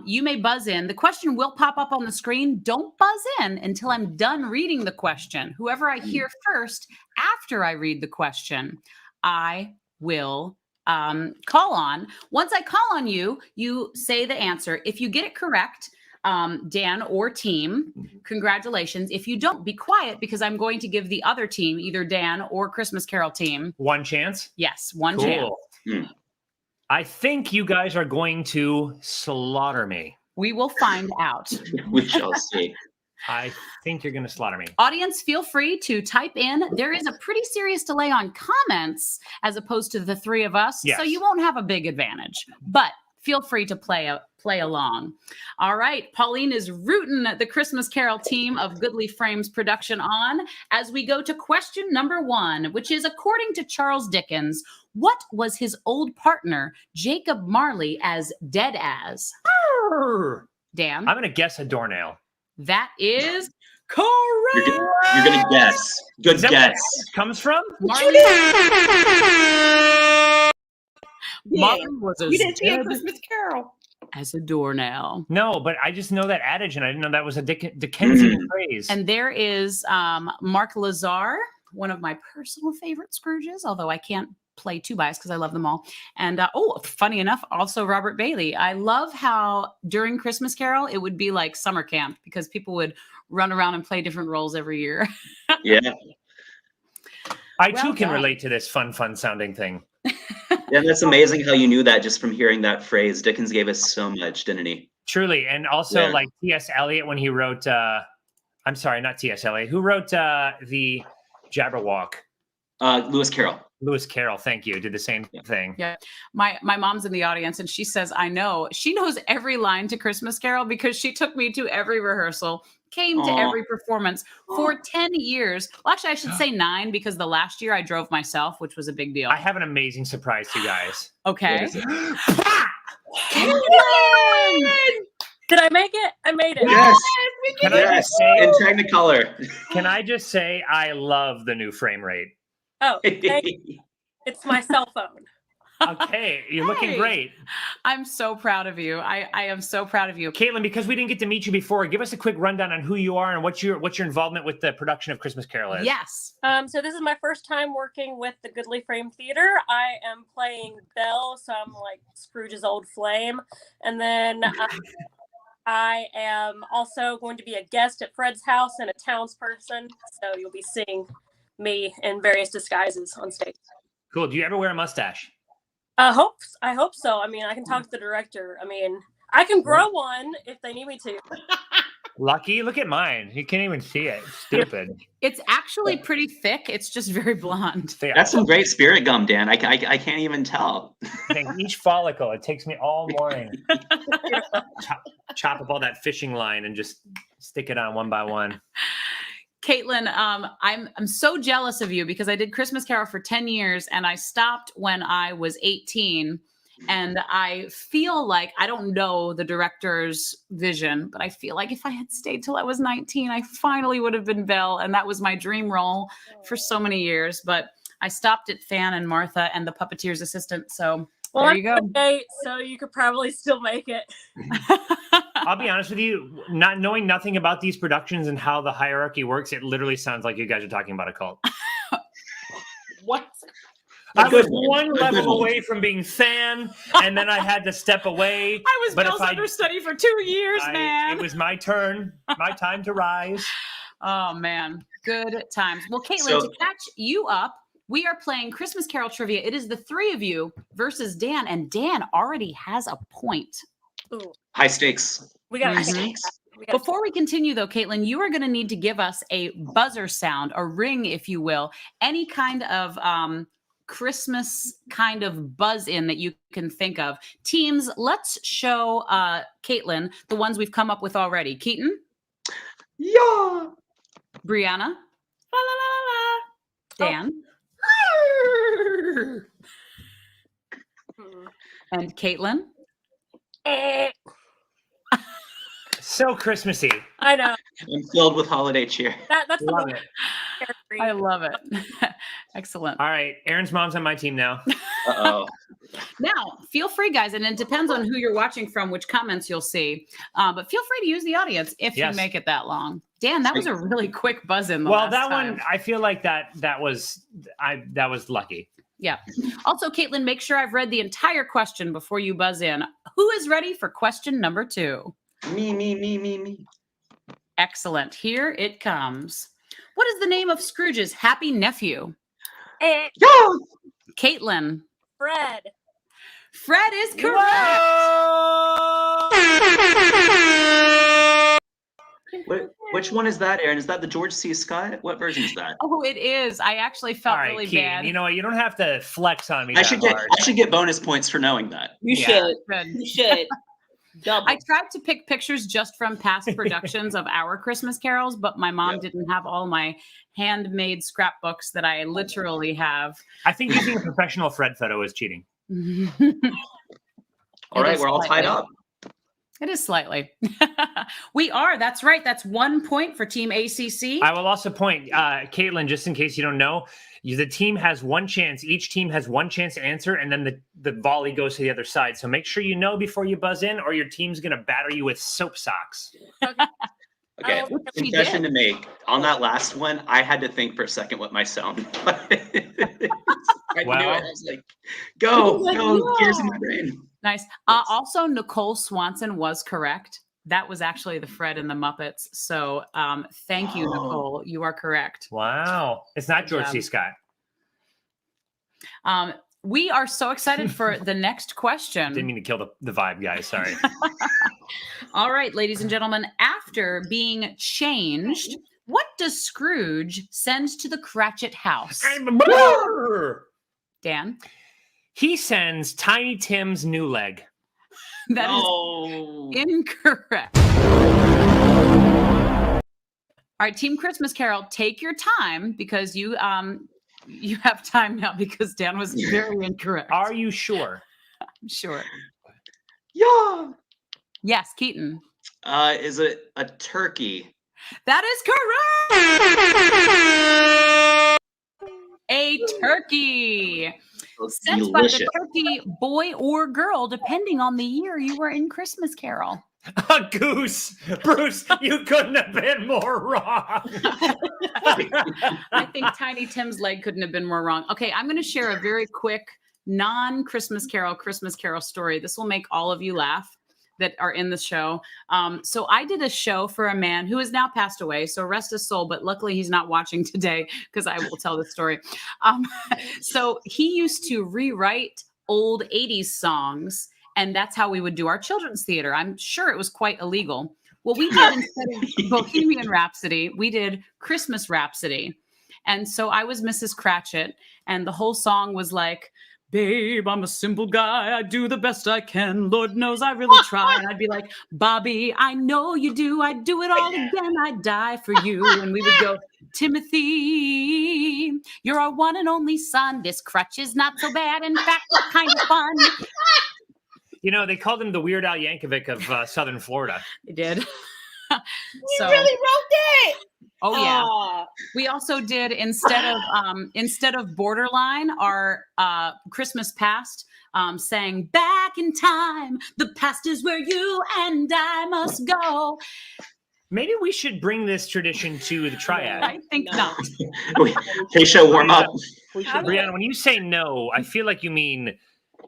you may buzz in. The question will pop up on the screen. Don't buzz in until I'm done reading the question. Whoever I hear first after I read the question, I will call on. Once I call on you, you say the answer. If you get it correct, Dan or team, congratulations. If you don't, be quiet because I'm going to give the other team, either Dan or Christmas Carol team. One chance? Yes, one Cool. chance. I think you guys are going to slaughter me. We will find out. We shall see. I think you're going to slaughter me. Audience, feel free to type in. There is a pretty serious delay on comments as opposed to the 3 of us. Yes. So you won't have a big advantage, but feel free to play along. All right. Pauline is rooting the Christmas Carol team of Goodly Frames production on as we go to question number 1, which is, according to Charles Dickens, what was his old partner, Jacob Marley, as dead as? Dan? I'm going to guess a doornail. That is correct. You're gonna guess. Good Is that guess. where it comes from? Marley was You didn't see a Christmas Carol. as a doornail. No, but I just know that adage, and I didn't know that was a Dickensian phrase. And there is Mark Lazar, one of my personal favorite Scrooges, although I can't play 2 bias because I love them all. And funny enough, also Robert Bailey. I love how during Christmas Carol, it would be like summer camp because people would run around and play different roles every year. Yeah. I too can relate to this fun sounding thing. Yeah, that's amazing how you knew that just from hearing that phrase. Dickens gave us so much, didn't he? Truly. And also like T.S. Eliot when he wrote, I'm sorry, not T.S. Eliot. Who wrote the Jabberwock? Lewis Carroll. Lewis Carroll, thank you. Did the same thing. Yeah. My mom's in the audience and she says, I know. She knows every line to Christmas Carol because she took me to every rehearsal, came to every performance for 10 years. Well, actually, I should say 9 because the last year I drove myself, which was a big deal. I have an amazing surprise to you guys. Okay. Did I make it? I made it. Yes. Can I just say, in Technicolor. Can I just say I love the new frame rate? Oh, thank you. It's my cell phone. Okay, you're looking great. I'm so proud of you. I am so proud of you. Kaitlyne, because we didn't get to meet you before, give us a quick rundown on who you are and what your involvement with the production of Christmas Carol is. Yes. So this is my first time working with the Goodly Frame Theater. I am playing Belle, so I'm like Scrooge's old flame. And then I am also going to be a guest at Fred's house and a townsperson. So you'll be seeing me in various disguises on stage. Cool. Do you ever wear a mustache? I hope so. I mean, I can talk to the director. I mean, I can grow one if they need me to. Lucky. Look at mine. You can't even see it. Stupid. It's actually pretty thick. It's just very blonde. That's some great spirit gum, Dan. I can't even tell. Each follicle. It takes me all morning. Chop up all that fishing line and just stick it on one by one. Kaitlyne, I'm so jealous of you because I did Christmas Carol for 10 years and I stopped when I was 18. And I feel like, I don't know the director's vision, but I feel like if I had stayed till I was 19, I finally would have been Belle. And that was my dream role for so many years. But I stopped at Fan and Martha and the puppeteer's assistant. So there you go. Okay, so you could probably still make it. I'll be honest with you, not knowing nothing about these productions and how the hierarchy works, it literally sounds like you guys are talking about a cult. What? I was one level away from being Fan, and then I had to step away. I was Belle's understudy for 2 years, man. It was my turn, my time to rise. Oh, man. Good times. Well, Kaitlyne, to catch you up, we are playing Christmas Carol trivia. It is the three of you versus Dan, and Dan already has a point. Ooh. High stakes. We got high stakes. Before we continue, though, Kaitlyne, you are going to need to give us a buzzer sound, a ring, if you will, any kind of Christmas kind of buzz in that you can think of. Teams, let's show Kaitlyne the ones we've come up with already. Keaton? Yeah. Brianna? La, la, la, la. Dan? Oh. And Kaitlyne? So Christmassy. I know. I'm filled with holiday cheer. That's the Love one. it. I love it. Excellent. All right, Aaron's mom's on my team now. Uh-oh. Now, feel free, guys, and it depends on who you're watching from, which comments you'll see. But feel free to use the audience if you make it that long. Dan, that was a really quick buzz in. Well, that one, I feel like that was lucky. Yeah. Also, Kaitlyne, make sure I've read the entire question before you buzz in. Who is ready for question number 2? Me. Excellent. Here it comes. What is the name of Scrooge's happy nephew? Yeah. Kaitlyne. Fred. Fred is correct. Which one is that, Aaron? Is that the George C. Scott? What version is that? Oh, it is. I actually felt really Keaton, bad. you know what? You don't have to flex on me. I should get bonus points for knowing that. You should. Good. You should. Double. I tried to pick pictures just from past productions of our Christmas carols, but my mom didn't have all my handmade scrapbooks that I literally have. I think using a professional Fred photo is cheating. All right, we're all tied up. It is slightly. We are. That's right. That's 1 point for Team ACC. I will also point, Kaitlyne, just in case you don't know, the team has one chance. Each team has one chance to answer, and then the volley goes to the other side. So make sure you know before you buzz in, or your team's going to batter you with soap socks. Okay, confession to make. On that last one, I had to think for a second what my sound was. I knew it. I was like, go, gears in my brain. Nice. Also, Nicole Swanson was correct. That was actually the Fred and the Muppets. So thank you, Nicole. You are correct. Wow. It's not George C. Scott. We are so excited for the next question. Didn't mean to kill the vibe, guys. Sorry. All right, ladies and gentlemen. After being changed, what does Scrooge send to the Cratchit house? Dan? He sends Tiny Tim's new leg. That is incorrect. All right, Team Christmas Carol, take your time because you have time now because Dan was very incorrect. Are you sure? I'm sure. Yeah. Yes, Keaton. Is it a turkey? That is correct. A turkey. Sent by the turkey boy or girl, depending on the year you were in Christmas Carol. A goose. Bruce, you couldn't have been more wrong. I think Tiny Tim's leg couldn't have been more wrong. Okay, I'm going to share a very quick non-Christmas Carol story. This will make all of you laugh that are in the show. So I did a show for a man who has now passed away, so rest his soul, but luckily he's not watching today because I will tell the story. So he used to rewrite old 80s songs, and that's how we would do our children's theater. I'm sure it was quite illegal. Well, we did, instead of Bohemian Rhapsody, we did Christmas Rhapsody. And so I was Mrs. Cratchit, and the whole song was like, babe, I'm a simple guy. I do the best I can. Lord knows I really try. And I'd be like, Bobby, I know you do. I'd do it all again. I'd die for you. And we would go, Timothy, you're our one and only son. This crutch is not so bad. In fact, it's kind of fun. You know, they called him the Weird Al Yankovic of Southern Florida. They did. You really wrote that? Oh yeah. We also did instead of Borderline, our Christmas Past sang Back in Time. The past is where you and I must go. Maybe we should bring this tradition to the Triad. I think not. Hey, show warm up. Brianna, when you say no, I feel like you mean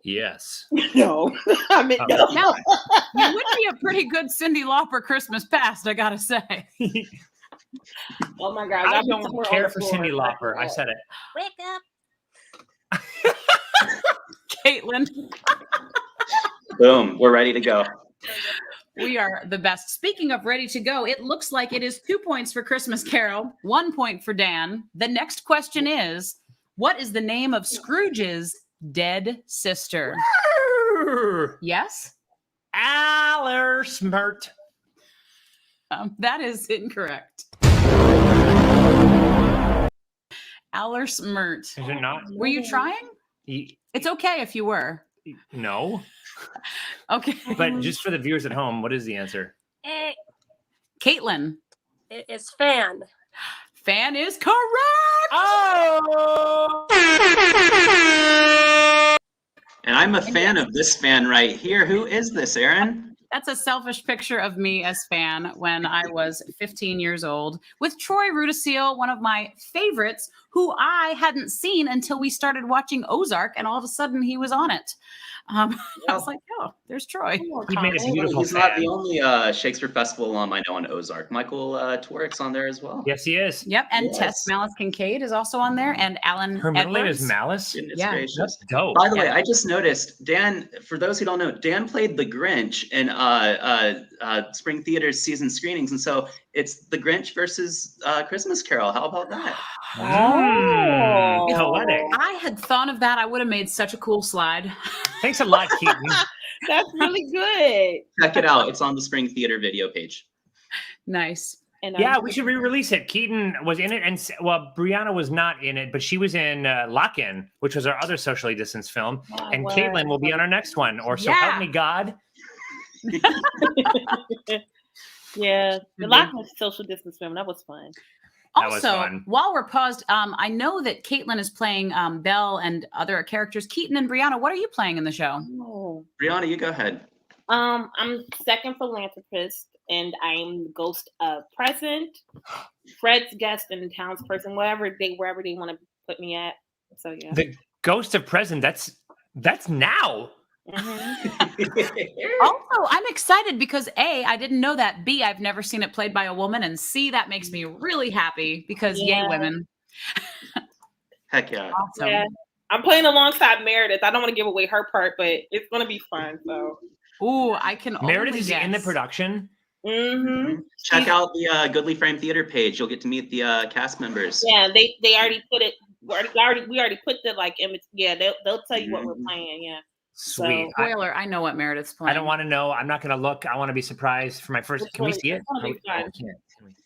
yes. No. I mean, no. Now, you would be a pretty good Cyndi Lauper Christmas Past, I gotta say. Oh my God. I don't care for Cyndi Lauper. I said it. Wake up. Caitlin. Boom. We're ready to go. We are the best. Speaking of ready to go, it looks like it is 2 points for Christmas Carol, 1 point for Dan. The next question is, what is the name of Scrooge's dead sister? Yes? Allersmert. That is incorrect. Allersmert. Is it not? Were you trying? It's okay if you were. No. Okay. But just for the viewers at home, what is the answer? Caitlin. It is Fan. Fan is correct. Oh! And I'm a fan of this fan right here. Who is this, Aaron? That's a selfish picture of me as Fan when I was 15 years old with Troy Rudisill, one of my favorites, who I hadn't seen until we started watching Ozark, and all of a sudden he was on it. I was like, oh, there's Troy. He made a beautiful He's fan. not the only Shakespeare Festival alum I know on Ozark. Michael Twerk's on there as well. Yes, he is. Yep, and Yes. Tess Malice Kincaid is also on there, and Alan Her middle name is Edwards. Malice. Goodness Yeah. gracious. That's dope. By the way, Yeah. I just noticed Dan. For those who don't know, Dan played the Grinch in Spring Theater's season screenings, and so it's the Grinch versus Christmas Carol. How about that? Oh, poetic. I had thought of that. I would have made such a cool slide. Thanks a lot, Keaton. That's really good. Check it out. It's on the Spring Theater video page. Nice. And Yeah, we should re-release it. Keaton was in it, and well, Brianna was not in it, but she was in Lock-In, which was our other socially distanced film. And wow. Caitlin will be on our next one, or so Yeah. help me God. Yeah, the last one was social distance film. That was fun. That was Also, fun. while we're paused, I know that Caitlin is playing Belle and other characters. Keaton and Brianna, what are you playing in the show? Oh. Brianna, you go ahead. I'm second philanthropist, and I'm the ghost of present, Fred's guest, and townsperson, wherever they want to put me at. So yeah. The Ghost of Present. That's now. Also, I'm excited because A, I didn't know that. B, I've never seen it played by a woman. And C, that makes me really happy because yay, women. Heck yeah. Awesome. Yeah. I'm playing alongside Meredith. I don't want to give away her part, but it's going to be fun. So. Ooh, I can Meredith only is guess. in the production. Mm-hmm. Check out the Goodly Frame Theater page. You'll get to meet the cast members. Yeah, they already put it. We already put the like image. Yeah, they'll tell you what we're playing. Yeah. Sweet. Spoiler, I know what Meredith's playing. I don't want to know. I'm not going to look. I want to be surprised for my first. Can we see it? It's gonna be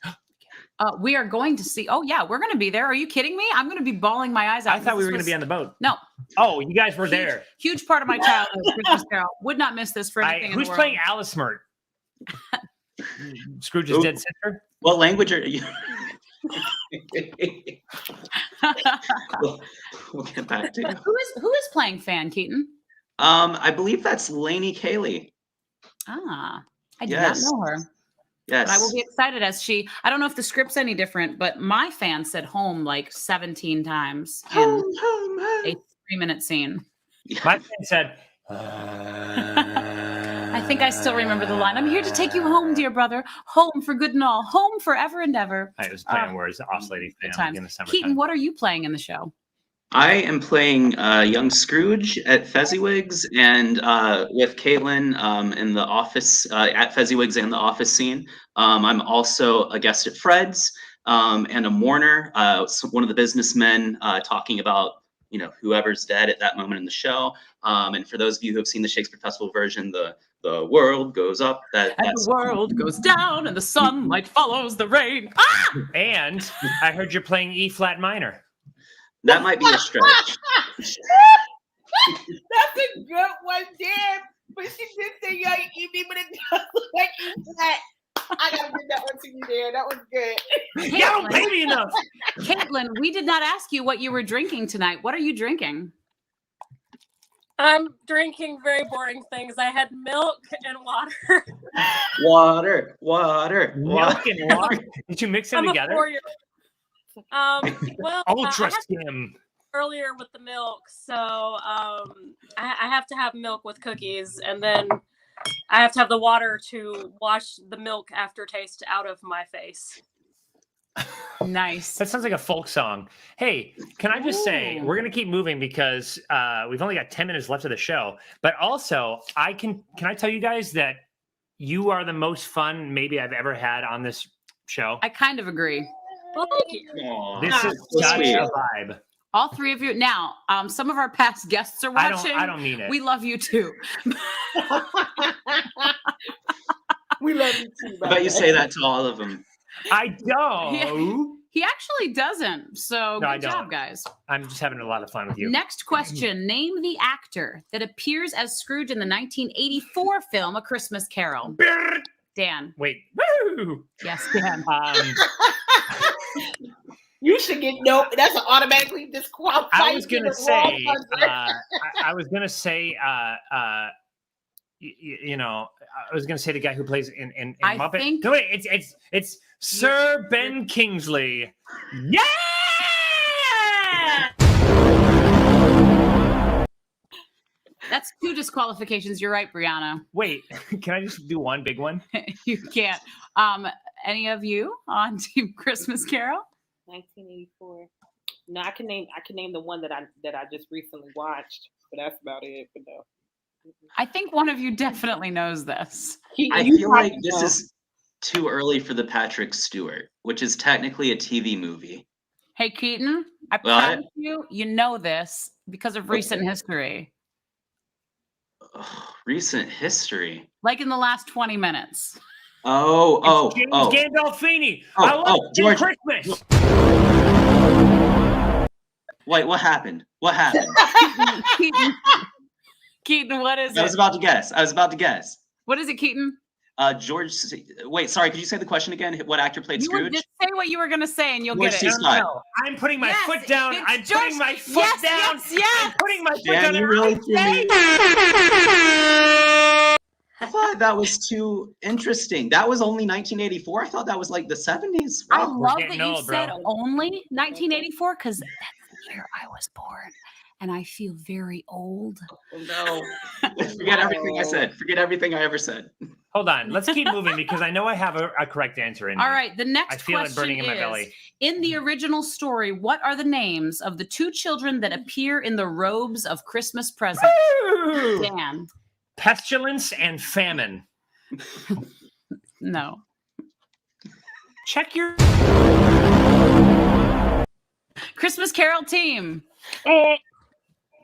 fun. We are going to see. Oh, yeah, we're going to be there. Are you kidding me? I'm going to be bawling my eyes out. I thought we were going to be on the boat. No. Oh, you guys were there. Huge part of my childhood, Christmas Carol. Would not miss this for anything in Who's the world. playing Alice Mert? Scrooge's dead sister? What language are you? we'll get back to you. Who is playing Fan, Keaton? I believe that's Lainey Cayley. I do Yes. not know her. Yes. But I will be excited as I don't know if the script's any different, but my fan said home like 17 times in home. a 3-minute scene. My friend said, I think I still remember the line. I'm here to take you home, dear brother. Home for good and all. Home forever and ever. I was playing words, oscillating Good family times. in the summertime. Keaton, what are you playing in the show? I am playing young Scrooge at Fezziwigs and with Caitlin in the office at Fezziwigs and the office scene. I'm also a guest at Fred's and a mourner, one of the businessmen talking about whoever's dead at that moment in the show. And for those of you who have seen the Shakespeare Festival version, the world goes up. And the world goes down and the sunlight follows the rain. Ah! And I heard you're playing E flat minor. That might be a stretch. That's a good one, Dan. But she did say y'all eat me, but it does look like eat that. I gotta give that one to you, Dan. That was good. Y'all don't pay me enough. Caitlin, we did not ask you what you were drinking tonight. What are you drinking? I'm drinking very boring things. I had milk and water. Water. Milk and water. Did you mix them I'm together? a 4-year-old. Well, Ultra I had skim. earlier with the milk, so I have to have milk with cookies, and then I have to have the water to wash the milk aftertaste out of my face. Nice. That sounds like a folk song. Hey, can I just say we're gonna keep moving because we've only got 10 minutes left of the show. But also, can I tell you guys that you are the most fun maybe I've ever had on this show. I kind of agree. Well, thank you. Aww, This is so such sweet. a vibe. All three of you. Now, some of our past guests are watching. I don't mean it. We love you too. We love you too. I bet you say that to all of them. I don't. He actually doesn't. So No, I good job, don't. guys. I'm just having a lot of fun with you. Next question. Name the actor that appears as Scrooge in the 1984 film A Christmas Carol. Dan. Wait. Woo! Yes, Dan. You should get no. That's an automatically disqualified. I was gonna say. I was gonna say. You know, I was gonna say the guy who plays in I Muppet. think- No, wait, it's Sir Ben Kingsley. Yeah. That's 2 disqualifications. You're right, Brianna. Wait, can I just do one big one? You can't. Any of you on Team Christmas Carol? 1984. No, I can name the one that I just recently watched, but that's about it. But no. I think one of you definitely knows this. I feel like this is too early for the Patrick Stewart, which is technically a TV movie. Hey, Keaton, I What? promise you know this because of recent history. Recent history. Like in the last 20 minutes. Oh, James Gandolfini. Oh, I love George- Christmas. Wait, what happened? What happened? Keaton, what is I was it? about to guess. What is it, Keaton? George. Wait, sorry. Could you say the question again? What actor played You would Scrooge? just say what you were going to say and you'll George get C. it. Scott. No, I'm putting my Yes, foot down. it's I'm George- putting my foot yes, down. yes. I'm putting my foot Dan, down. you really threw me. I thought that was too interesting. That was only 1984. I thought that was like the 70s. I Wow. love getting that you old, said bro. only 1984 because that's the year I was born. And I feel very old. No. Forget everything I said. Forget everything I ever said. Hold on. Let's keep moving because I know I have a correct answer in All here. right, the next I feel it question burning in my is, belly. in the original story, what are the names of the 2 children that appear in the robes of Christmas presents? Woo! Dan. Pestilence and famine. No. Check your. Christmas Carol team.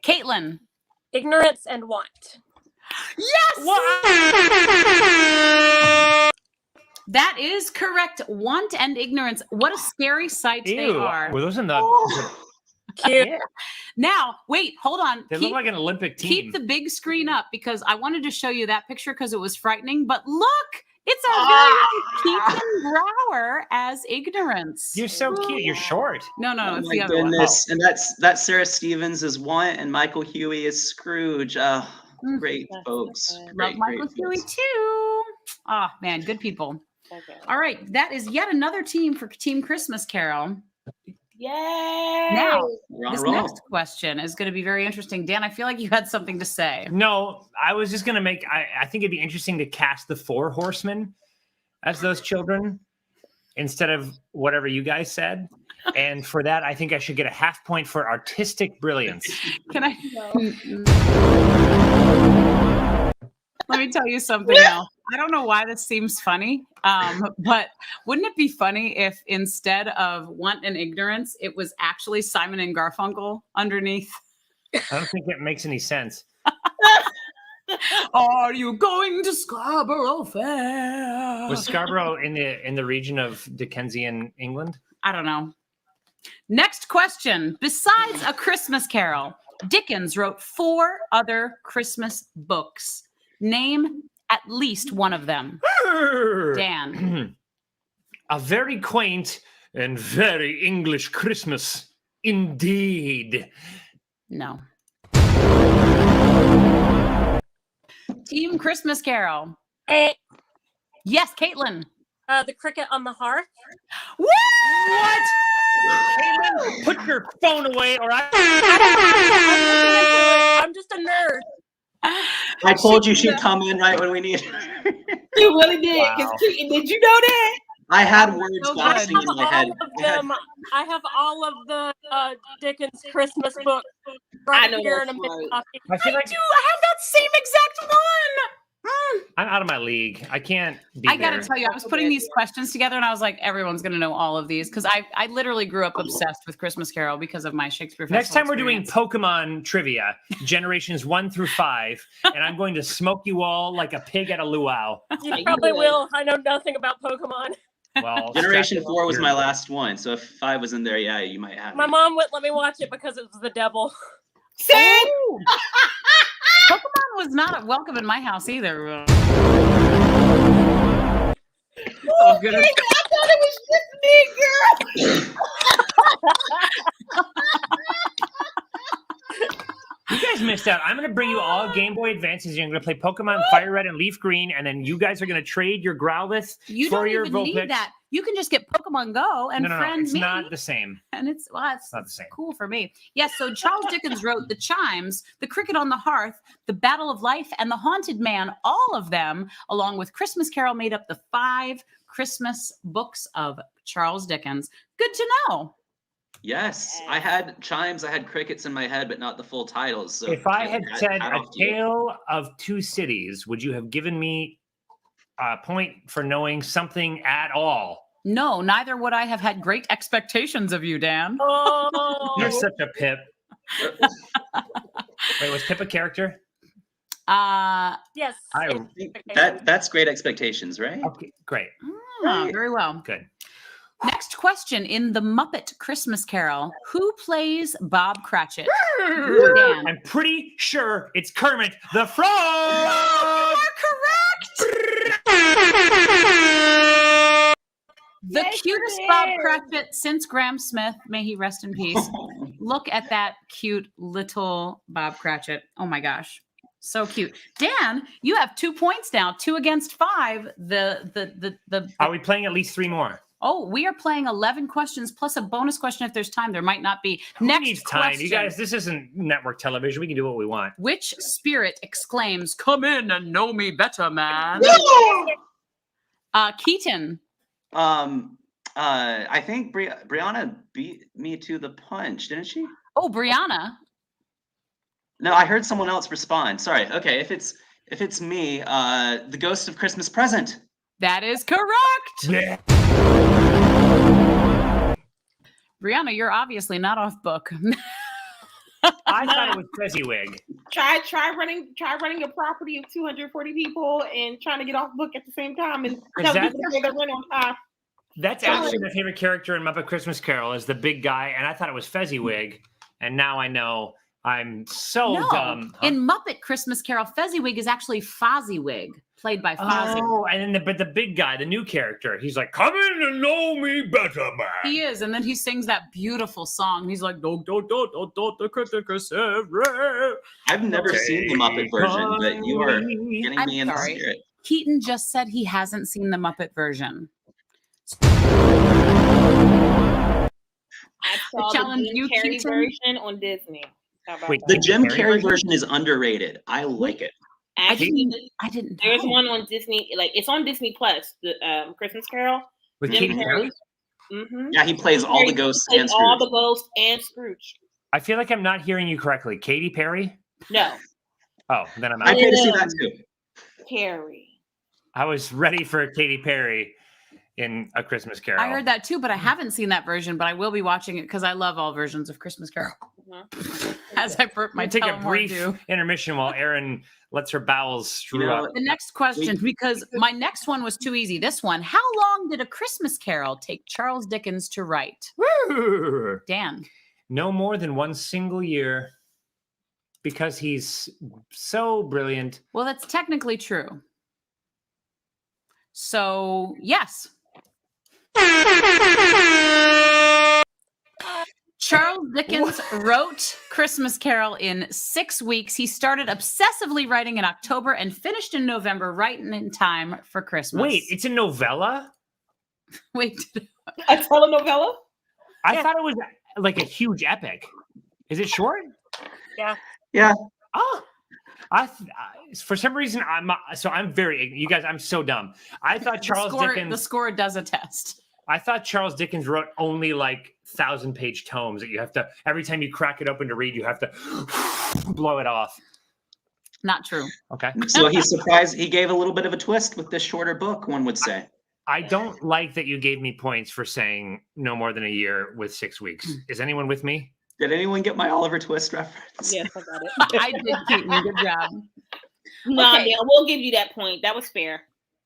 Caitlin. Ignorance and want. Yes! That is correct. Want and ignorance. What a scary sight they Ew. are. Were those in the? Cute. Yeah, Now, wait, hold on. they look like an Olympic team. Keep the big screen up because I wanted to show you that picture because it was frightening. But look, it's our very own Keaton Brower as ignorance. You're so cute. You're short. No, Oh it's my the other one. goodness. And that's Sarah Stevens is Want and Michael Huey is Scrooge. Great That's folks. so good. Love Great, Michael great Huey folks. too. Oh man, good people. Okay. All right, that is yet another team for Team Christmas Carol. Yay! Now, We're on this a roll. next question is going to be very interesting. Dan, I feel like you had something to say. No, I was just gonna make. I think it'd be interesting to cast the 4 horsemen as those children instead of whatever you guys said. And for that, I think I should get a half point for artistic brilliance. Can I? Let me tell you something else. I don't know why this seems funny, but wouldn't it be funny if instead of want and ignorance, it was actually Simon and Garfunkel underneath? I don't think it makes any sense. Are you going to Scarborough Fair? Was Scarborough in the region of Dickensian England? I don't know. Next question. Besides A Christmas Carol, Dickens wrote 4 other Christmas books. Name at least one of them. Dan. A very quaint and very English Christmas indeed. No. Team Christmas Carol. Yes, Caitlin. The Cricket on the Hearth. Woo! What? Caitlin, put your phone away or I'm just a nerd. I told you she'd come in right when we need her. You really did. Wow. Did you know that? I had words so bouncing in my head. I have all of the Dickens Christmas books I right know here in a that's big right. copy. I feel like I have that same exact one. I'm out of my league. I can't be I gotta there. tell you, I was putting these questions together and I was like, everyone's gonna know all of these because I literally grew up obsessed with Christmas Carol because of my Shakespeare Next Festival time we're doing experience. Pokemon trivia, generations 1 through 5, and I'm going to smoke you all like a pig at a luau. You probably will. I know nothing about Pokemon. Well, Generation 4 was my last one, so if 5 was in there, yeah, you might have My me. mom wouldn't let me watch it because it was the devil. Same. Pokemon was not welcome in my house either. Oh, goodness. I thought it was just me, You guys missed out. I'm going to bring you all Game Boy Advances. You're going to play Pokemon Fire Red and Leaf Green, and then you guys are going to trade your Growlithe You for don't your even need Vulpix. that. You can just get Pokemon Go and No, friend it's me. not the same. And it's Not the same. cool for me. Yes, so Charles Dickens wrote The Chimes, The Cricket on the Hearth, The Battle of Life, and The Haunted Man. All of them, along with Christmas Carol, made up the 5 Christmas books of Charles Dickens. Good to know. Yes, I had chimes, I had crickets in my head, but not the full titles. So If I had said hat A off to you. Tale of Two Cities, would you have given me a point for knowing something at all? No, neither would I have had great expectations of you, Dan. Oh, You're such a Pip. Wait, was Pip a character? yes. I- That's great expectations, right? Okay, great. Very well. Good. Next question. In The Muppet Christmas Carol, who plays Bob Cratchit? Dan. I'm pretty sure it's Kermit the Frog. You are correct. The Yes, cutest you Bob did. Cratchit since Graham Smith. May he rest in peace. Look at that cute little Bob Cratchit. Oh my gosh. So cute. Dan, you have 2 points now, 2 against 5. Are we playing at least 3 more? Oh, we are playing 11 questions plus a bonus question if there's time. There might not be. Who Next needs time? question. You guys, this isn't network television. We can do what we want. Which spirit exclaims, "Come in and know me better, man"? Keaton. I think Brianna beat me to the punch, didn't she? Oh, Brianna. No, I heard someone else respond. Sorry. Okay, if it's me, the Ghost of Christmas Present. That is correct. Yeah. Brianna, you're obviously not off book. I thought it was Fezziwig. Try running a property of 240 people and trying to get off book at the same time and tell that- people to pay their rent on time. That's actually my favorite character in Muppet Christmas Carol is the big guy, and I thought it was Fezziwig, and now I know I'm so No, dumb. Huh? in Muppet Christmas Carol, Fezziwig is actually Fozziewig, played by Fozzie. Oh, and then but the big guy, the new character, he's like, "Come in and know me better, man." He is, and then he sings that beautiful song. He's like, "Do do do do do the criticus every." I've never seen the Muppet version, but you are getting I'm me in the sorry. spirit. Keaton just said he hasn't seen the Muppet version. I saw challenge the you, Jim Carrey Keaton. version on Disney. How about Wait, that? The Jim Carrey Carrey version? version is underrated. I like it. Actually, I didn't. there's know. one on Disney. Like it's on Disney Plus. The Christmas Carol. With Jim Katy Perry? Carrey. Mm-hmm. Yeah, he plays all the ghosts and all Scrooge. the ghosts and Scrooge. I feel like I'm not hearing you correctly. Katy Perry? No, Oh, then I'm I out. pay to see that too. Carrie. I was ready for Katy Perry in A Christmas Carol. I heard that too, but I haven't seen that version. But I will be watching it because I love all versions of Christmas Carol. As I burp my We'll take a Tullamore brief dew. intermission while Erin lets her bowels strew You know, up. The next question, because my next one was too easy. This one: how long did A Christmas Carol take Charles Dickens to write? Dan. No more than one single year. because he's so brilliant. Well, that's technically true. So, yes. Charles Dickens wrote Christmas Carol in 6 weeks. He started obsessively writing in October and finished in November, right in time for Christmas. Wait, it's a novella? Wait. A telenovela? I thought it was like a huge epic. Is it short? Yeah. Oh, for some reason I'm very, you guys, I'm so dumb. I thought The score does attest. I thought Charles Dickens wrote only like 1,000-page tomes that you have to, every time you crack it open to read, you have to blow it off. Not true. Okay. So he's surprised. He gave a little bit of a twist with this shorter book, one would say. I don't like that you gave me points for saying no more than a year with 6 weeks. Is anyone with me? Did anyone get my Oliver Twist reference? Yes, I got it. I did, Keaton. Good job. No, Okay. Dale, we'll give you that point. That was fair.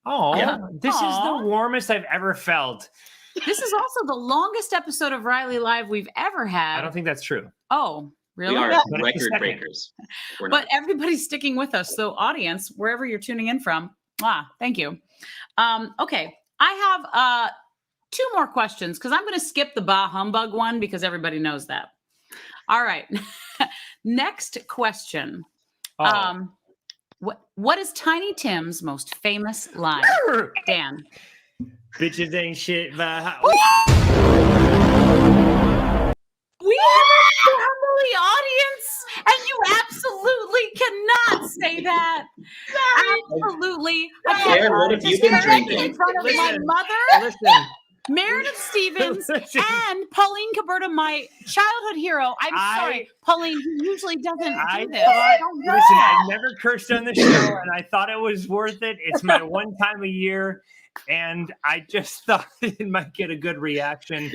Oh, Yeah. this is Aw. the warmest I've ever felt. This is also the longest episode of Riley Live we've ever had. I don't think that's true. Oh, really? We are But it's record second. breakers. We're But not. everybody's sticking with us. So, audience, wherever you're tuning in from, thank you. Okay, I have 2 more questions because I'm going to skip the bah humbug one because everybody knows that. All right. Next question. Oh. What is Tiny Tim's most famous line? Dan. Bitches ain't shit. We have a family audience, and you absolutely cannot say that. Absolutely. I Claire, can't what have you been drinking? in front of my Listen. mother, Listen. Meredith Stevens, Listen. and Pauline Caberta, my childhood hero. I'm sorry, Pauline, who usually doesn't I do this. thought, Don't do listen, that. I never cursed on the show, and I thought it was worth it. It's my one time a year, and I just thought it might get a good reaction.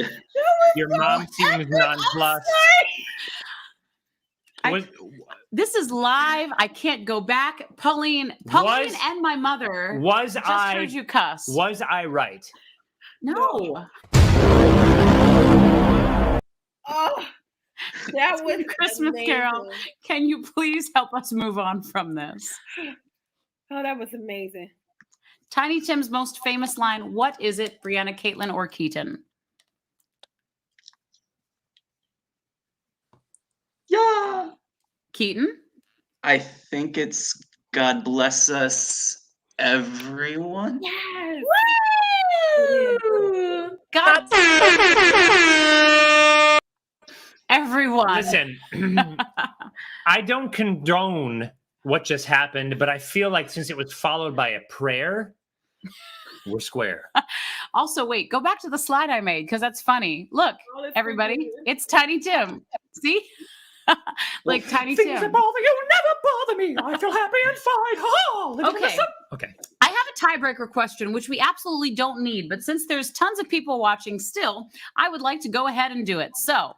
Your mom seems nonplussed. This is live. I can't go back. Pauline and my mother Was just I heard you cuss. was I right? No. Oh, that was Christmas amazing. Carol. Can you please help us move on from this? Oh, that was amazing. Tiny Tim's most famous line. What is it, Brianna, Caitlin, or Keaton? Yeah. Keaton? I think it's God bless us, everyone. Yes. Woo! God. Everyone. Listen, I don't condone what just happened, but I feel like since it was followed by a prayer, we're square. Also, wait, go back to the slide I made because that's funny. Look, everybody, it's Tiny Tim. See? Like Tiny Things Tim. that bother you never bother me. I feel happy and fine. Oh, Okay. Okay. I have a tiebreaker question, which we absolutely don't need, but since there's tons of people watching still, I would like to go ahead and do it. So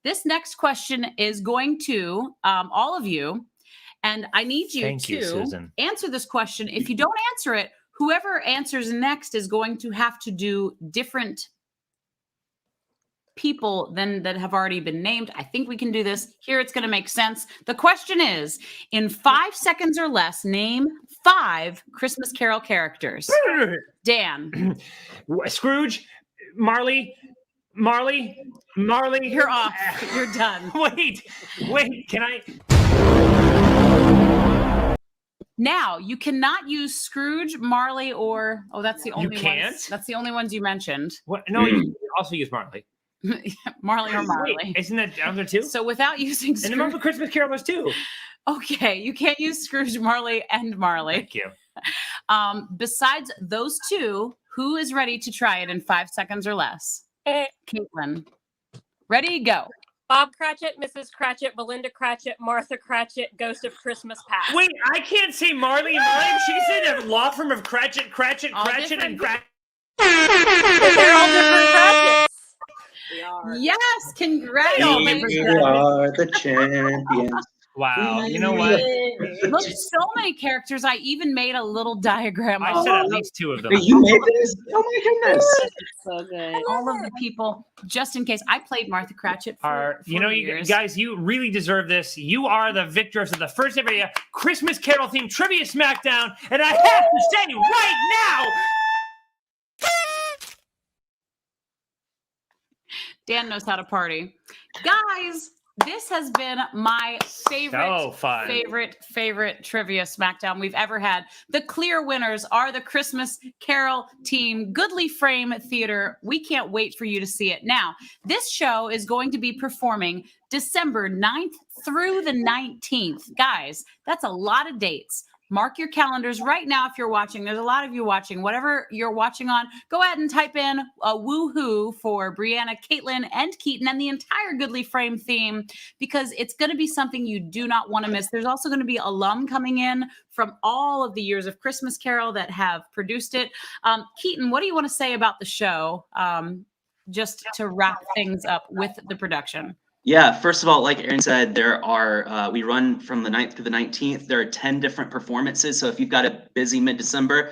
this next question is going to all of you, and I need you Thank you, to Susan. answer this question. If you don't answer it, whoever answers next is going to have to do different people than that have already been named. I think we can do this. Here it's going to make sense. The question is, in 5 seconds or less, name 5 Christmas Carol characters. Dan. Scrooge, Marley. You're off. You're done. Wait, can I? Now, you cannot use Scrooge, Marley, or that's the only can't? ones. That's the only ones you mentioned. What? No, you can also use Marley. Marley or Marley. Wait, isn't that down there too? So without using And the Muppet Scrooge, Christmas Carol was too. okay, you can't use Scrooge, Marley, and Marley. Thank you. Besides those 2, who is ready to try it in 5 seconds or less? Caitlin. Ready, go. Bob Cratchit, Mrs. Cratchit, Belinda Cratchit, Martha Cratchit, Ghost of Christmas Past. Wait, I can't say Marley and Marley. She said a law firm of Cratchit, All and different- Cratchit. They're all different Cratchits. We are. Yes, They all congratulations. different We are the champions. Wow. You know what? Look, so many characters. I even made a little diagram. I said at least 2 of them. Wait, you made this? Oh my goodness. So good. All of the people, just in case. I played Martha Cratchit for You years. guys, you really deserve this. You are the victors of the first ever Christmas Carol themed trivia smackdown, and I have to say right now, Dan knows how to party. Guys, this has been my favorite trivia smackdown we've ever had. The clear winners are the Christmas Carol team, Goodly Frame Theater. We can't wait for you to see it. Now, this show is going to be performing December 9th through the 19th. Guys, that's a lot of dates. Mark your calendars right now if you're watching. There's a lot of you watching. Whatever you're watching on, go ahead and type in a woohoo for Brianna, Kaitlyne, and Keaton, and the entire Goodly Frame theme, because it's going to be something you do not want to miss. There's also going to be alum coming in from all of the years of Christmas Carol that have produced it. Keaton, what do you want to say about the show, just to wrap things up with the production? Yeah, first of all, like Erin said, there are, we run from the 9th through the 19th. There are 10 different performances. So if you've got a busy mid-December,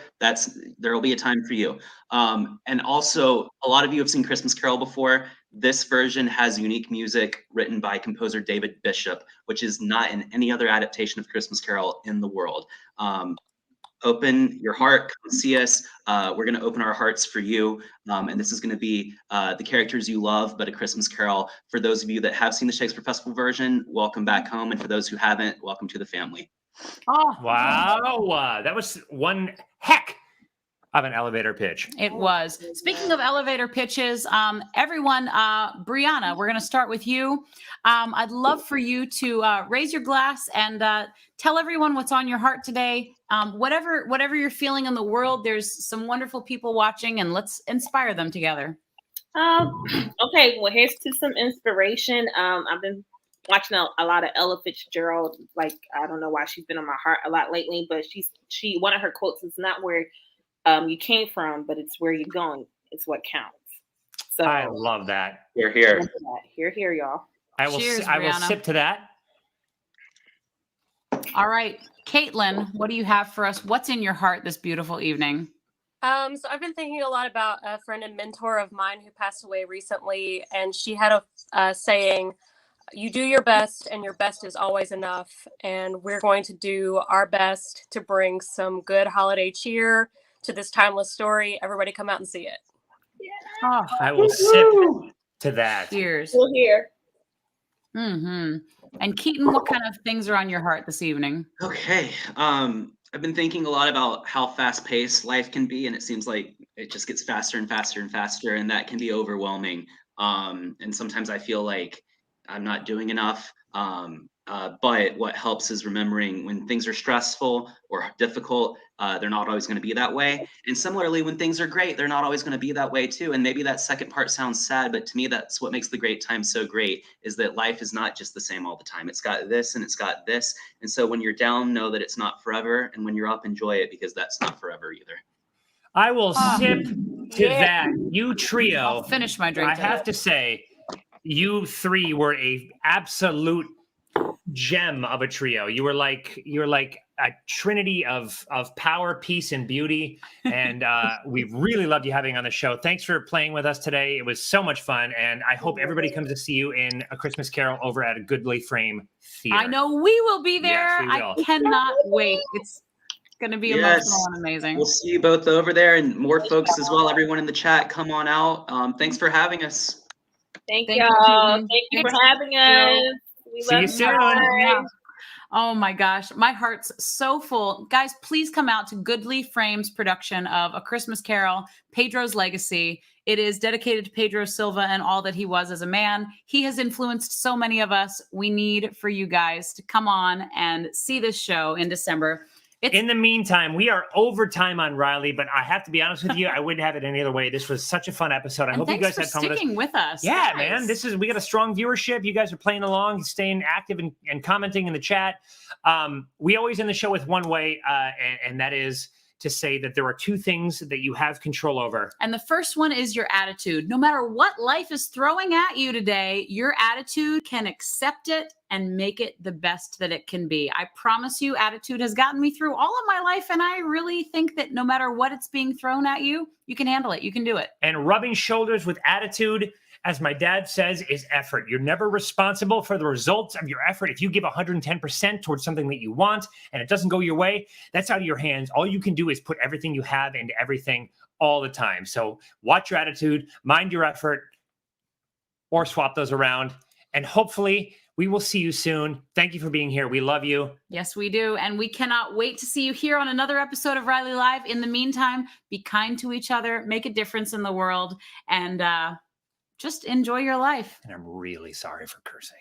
there will be a time for you. And also, a lot of you have seen Christmas Carol before. This version has unique music written by composer David Bishop, which is not in any other adaptation of Christmas Carol in the world. Open your heart, come see us. We're going to open our hearts for you. And this is going to be the characters you love, but a Christmas Carol. For those of you that have seen the Shakespeare Festival version, welcome back home. And for those who haven't, welcome to the family. Oh, wow. That was one heck of an elevator pitch. It was. Speaking of elevator pitches, everyone, Brianna, we're going to start with you. I'd love for you to raise your glass and tell everyone what's on your heart today. Whatever you're feeling in the world, there's some wonderful people watching, and let's inspire them together. Okay, well, here's to some inspiration. I've been watching a lot of Ella Fitzgerald. Like, I don't know why she's been on my heart a lot lately, but she one of her quotes is not where you came from, but it's where you're going. It's what counts. So I love that. You're here. Here, y'all. I will sip to that. All right, Kaitlyne, what do you have for us? What's in your heart this beautiful evening? So I've been thinking a lot about a friend and mentor of mine who passed away recently, and she had a saying, "You do your best, and your best is always enough." And we're going to do our best to bring some good holiday cheer to this timeless story. Everybody come out and see it. Oh, I will sip to that. Cheers. We'll hear. Mm-hmm. And Keaton, what kind of things are on your heart this evening? Okay. I've been thinking a lot about how fast-paced life can be, and it seems like it just gets faster and faster and faster, and that can be overwhelming. And sometimes I feel like I'm not doing enough. But what helps is remembering when things are stressful or difficult, they're not always going to be that way. And similarly, when things are great, they're not always going to be that way too. And maybe that second part sounds sad, but to me, that's what makes the great time so great, is that life is not just the same all the time. It's got this and it's got this. And so when you're down, know that it's not forever. And when you're up, enjoy it, because that's not forever either. I will sip to that. You trio. I'll finish my drink. I have to say, you three were a absolute gem of a trio. You were like a trinity of power, peace, and beauty. And we really loved you having on the show. Thanks for playing with us today. It was so much fun. And I hope everybody comes to see you in A Christmas Carol over at a Goodly Frame Theater. I know we will be there. Yes, we will. I cannot wait. It's going to be emotional and amazing. We'll see you both over there, and more folks as well. Everyone in the chat, come on out. Thanks for having us. Thank you, y'all. Keaton. Thank you for having us. We See love you soon. Yeah. Oh my gosh, my heart's so full. Guys, please come out to Goodly Frame's production of A Christmas Carol, Pedro's Legacy. It is dedicated to Pedro Silva and all that he was as a man. He has influenced so many of us. We need for you guys to come on and see this show in December. In the meantime, we are over time on Riley, but I have to be honest with you, I wouldn't have it any other way. This was such a fun episode. I hope you guys had fun with us. Sticking with us. Yeah, guys. man. We got a strong viewership. You guys are playing along, staying active and commenting in the chat. We always end the show with one way, and that is to say that there are 2 things that you have control over. And the first one is your attitude. No matter what life is throwing at you today, your attitude can accept it and make it the best that it can be. I promise you, attitude has gotten me through all of my life. And I really think that no matter what it's being thrown at you, you can handle it. You can do it. And rubbing shoulders with attitude, as my dad says, is effort. You're never responsible for the results of your effort. If you give 110% towards something that you want and it doesn't go your way, that's out of your hands. All you can do is put everything you have into everything all the time. So watch your attitude, mind your effort, or swap those around. And hopefully we will see you soon. Thank you for being here. We love you. Yes, we do. And we cannot wait to see you here on another episode of Riley Live. In the meantime, be kind to each other, make a difference in the world, and just enjoy your life. And I'm really sorry for cursing.